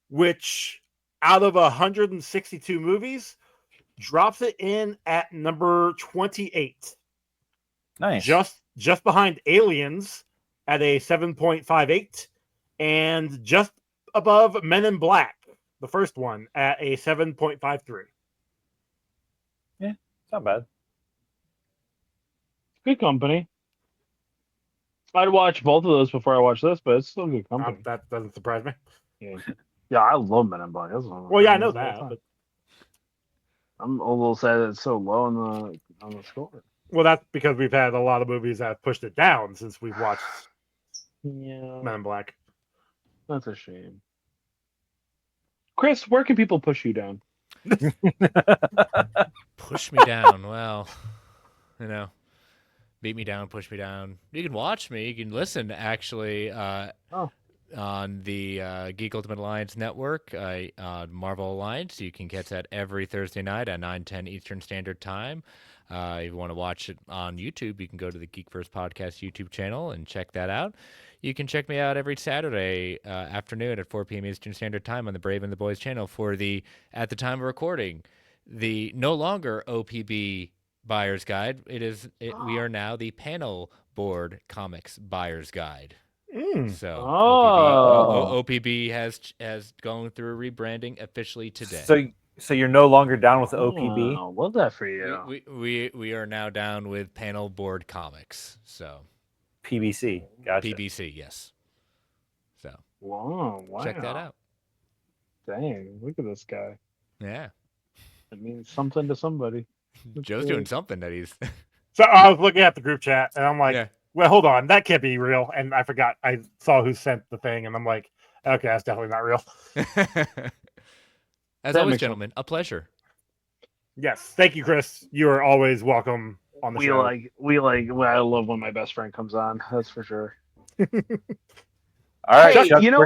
Speaker 3: which out of 162 movies drops it in at number 28.
Speaker 4: Nice.
Speaker 3: Just behind Aliens at a 7.58. And just above Men in Black, the first one, at a 7.53.
Speaker 4: Yeah, it's not bad.
Speaker 2: Good company. I'd watch both of those before I watch this, but it's still good company.
Speaker 3: That doesn't surprise me.
Speaker 2: Yeah, I love Men in Black.
Speaker 3: Well, yeah, I know that. But...
Speaker 2: I'm a little sad that it's so low on the score.
Speaker 3: Well, that's because we've had a lot of movies that have pushed it down since we've watched Men in Black.
Speaker 2: That's a shame. Chris, where can people push you down?
Speaker 1: Push me down. Well, beat me down, push me down. You can watch me. You can listen, actually, on the Geek Ultimate Alliance Network, on Marvel Alliance. You can catch that every Thursday night at 9:10 Eastern Standard Time. If you want to watch it on YouTube, you can go to the Geek First Podcast YouTube channel and check that out. You can check me out every Saturday afternoon at 4 p.m. Eastern Standard Time on the Brave and the Boys channel for at the time of recording, the no longer OPB Buyer's Guide. We are now the Panel Board Comics Buyer's Guide. So OPB has gone through a rebranding officially today.
Speaker 4: So you're no longer down with OPB?
Speaker 2: Oh, love that for you.
Speaker 1: We are now down with Panel Board Comics. So
Speaker 4: PBC. Gotcha.
Speaker 1: PBC, yes. So
Speaker 2: wow.
Speaker 1: Check that out.
Speaker 2: Dang, look at this guy.
Speaker 1: Yeah.
Speaker 2: It means something to somebody.
Speaker 1: Joe's doing something that he's...
Speaker 3: So I was looking at the group chat, and I'm like, well, hold on. That can't be real. And I forgot. I saw who sent the thing, and I'm like, okay, that's definitely not real.
Speaker 1: As always, gentlemen, a pleasure.
Speaker 3: Yes. Thank you, Chris. You are always welcome on the show.
Speaker 2: I love when my best friend comes on. That's for sure.
Speaker 4: All right.
Speaker 2: Hey,
Speaker 4: Chuck,
Speaker 2: you know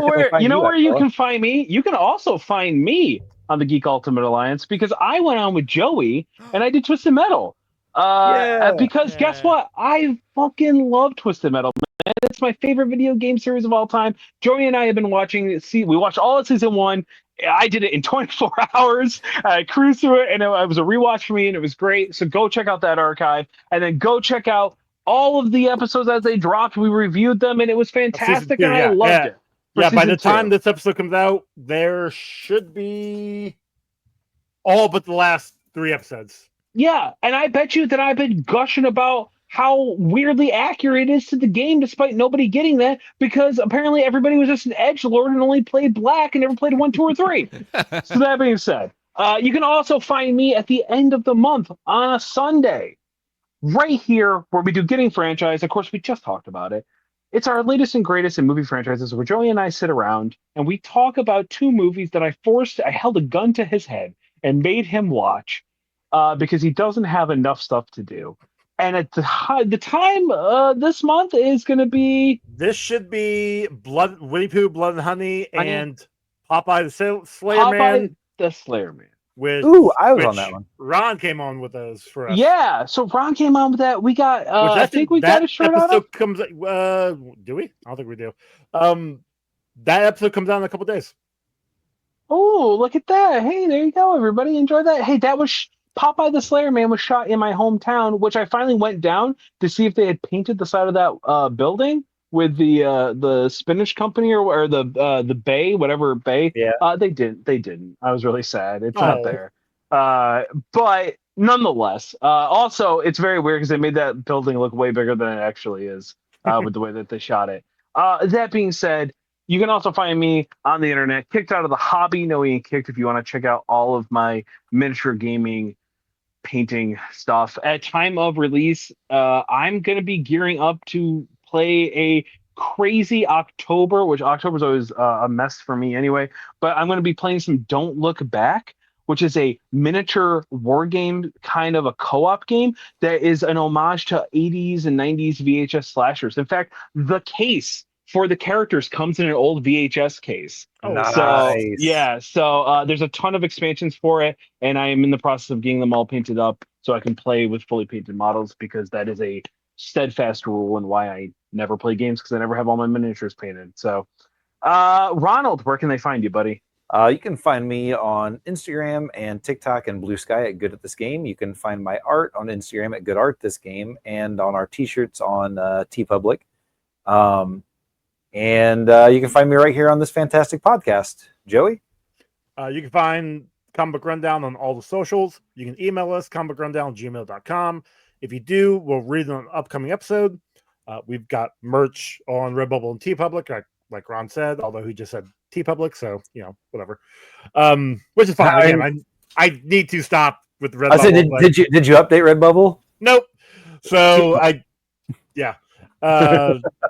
Speaker 2: where you can find me? You can also find me on the Geek Ultimate Alliance, because I went on with Joey and I did Twisted Metal. Guess what? I fucking love Twisted Metal, man. It's my favorite video game series of all time. Joey and I have been watching. We watched all of season 1. I did it in 24 hours. I cruised through it, and it was a rewatch for me, and it was great. So go check out that archive, and then go check out all of the episodes as they dropped. We reviewed them, and it was fantastic, and I loved it.
Speaker 3: Yeah, by the time this episode comes out, there should be all but the last 3 episodes
Speaker 2: Yeah, and I bet you that I've been gushing about how weirdly accurate it is to the game, despite nobody getting that, because apparently everybody was just an edge lord and only played black and never played 1, 2, or 3. So that being said, you can also find me at the end of the month on a Sunday, right here where we do Getting Franchise. Of course, we just talked about it. It's our latest and greatest in movie franchises where Joey and I sit around and we talk about 2 movies that I held a gun to his head and made him watch because he doesn't have enough stuff to do. And at the time this month is going to be
Speaker 3: This should be Winnie Pooh, Blood and Honey,
Speaker 2: Honey,
Speaker 3: and Popeye the Slayer Man,
Speaker 2: Popeye the Slayer Man.
Speaker 4: Ooh, I was on that one.
Speaker 3: Ron came on with those for us.
Speaker 2: Yeah, so Ron came on with that. We got, I think we got a shirt out of.
Speaker 3: Comes. Do we? I don't think we do. That episode comes out in a couple days.
Speaker 2: Oh, look at that. Hey, there you go, everybody. Enjoy that. Hey, that was Popeye the Slayer Man was shot in my hometown, which I finally went down to see if they had painted the side of that building with the spinach company or the bay, whatever bay.
Speaker 4: Yeah.
Speaker 2: They didn't. They didn't. I was really sad. It's not there. But nonetheless, also it's very weird because they made that building look way bigger than it actually is with the way that they shot it. That being said, you can also find me on the internet, kicked out of the hobby, no being kicked, if you want to check out all of my miniature gaming painting stuff. At time of release, I'm going to be gearing up to play a crazy October, which October's always a mess for me anyway, but I'm going to be playing some Don't Look Back, which is a miniature war game, kind of a co-op game that is an homage to 80s and 90s VHS slashers. In fact, the case for the characters comes in an old VHS case.
Speaker 4: Nice.
Speaker 2: So yeah, so there's a ton of expansions for it, and I am in the process of getting them all painted up so I can play with fully painted models because that is a steadfast rule and why I never play games because I never have all my miniatures painted. So, Ronald, where can they find you, buddy?
Speaker 4: You can find me on Instagram and TikTok and Blue Sky at Good at This Game. You can find my art on Instagram at Good Art This Game and on our t-shirts on TeePublic. And you can find me right here on this fantastic podcast. Joey?
Speaker 3: You can find Comic Book Rundown on all the socials. You can email us, comicbookrundown@gmail.com. If you do, we'll read it on an upcoming episode. We've got merch on Redbubble and TeePublic, like Ron said, although he just said TeePublic, so, whatever. Which is fine. Again, I need to stop with Redbubble.
Speaker 4: I said, did you update Redbubble?
Speaker 3: Nope. So,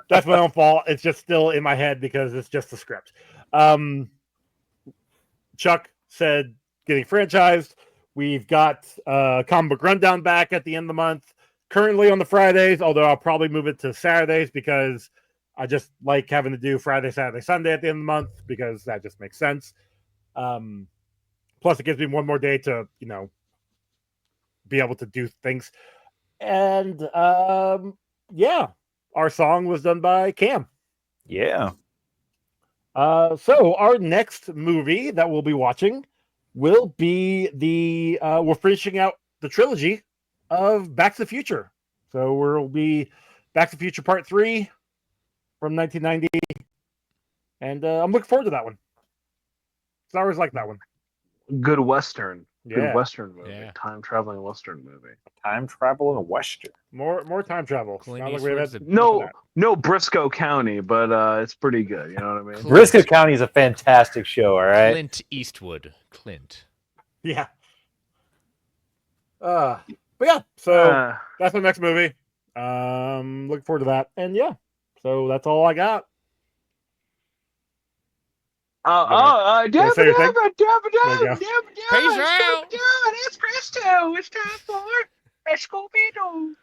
Speaker 3: that's my own fault. It's just still in my head because it's just the script. Chuck said getting franchised. We've got Comic Book Rundown back at the end of the month. Currently on the Fridays, although I'll probably move it to Saturdays because I just like having to do Friday, Saturday, Sunday at the end of the month because that just makes sense. Plus, it gives me one more day to, be able to do things. And our song was done by Cam.
Speaker 4: Yeah.
Speaker 3: So our next movie that we'll be watching will be we're finishing out the trilogy of Back to the Future. So we'll be Back to the Future Part 3 from 1990. And I'm looking forward to that one. I always like that one.
Speaker 2: Good Western.
Speaker 3: Yeah.
Speaker 2: Good Western movie.
Speaker 1: Yeah.
Speaker 2: Time traveling Western movie.
Speaker 4: Time travel in Western.
Speaker 3: More time travel.
Speaker 1: Clint
Speaker 3: Not like we have
Speaker 1: Eastwood's
Speaker 3: had-
Speaker 2: No Briscoe County, but it's pretty good. You know what I mean?
Speaker 4: Briscoe County is a fantastic show, all right?
Speaker 1: Clint Eastwood. Clint.
Speaker 3: Yeah. But yeah, so that's my next movie. Looking forward to that. And yeah, so that's all I got.
Speaker 2: It's
Speaker 1: Peace out.
Speaker 2: It's Christo. It's time for Scooby-Doo.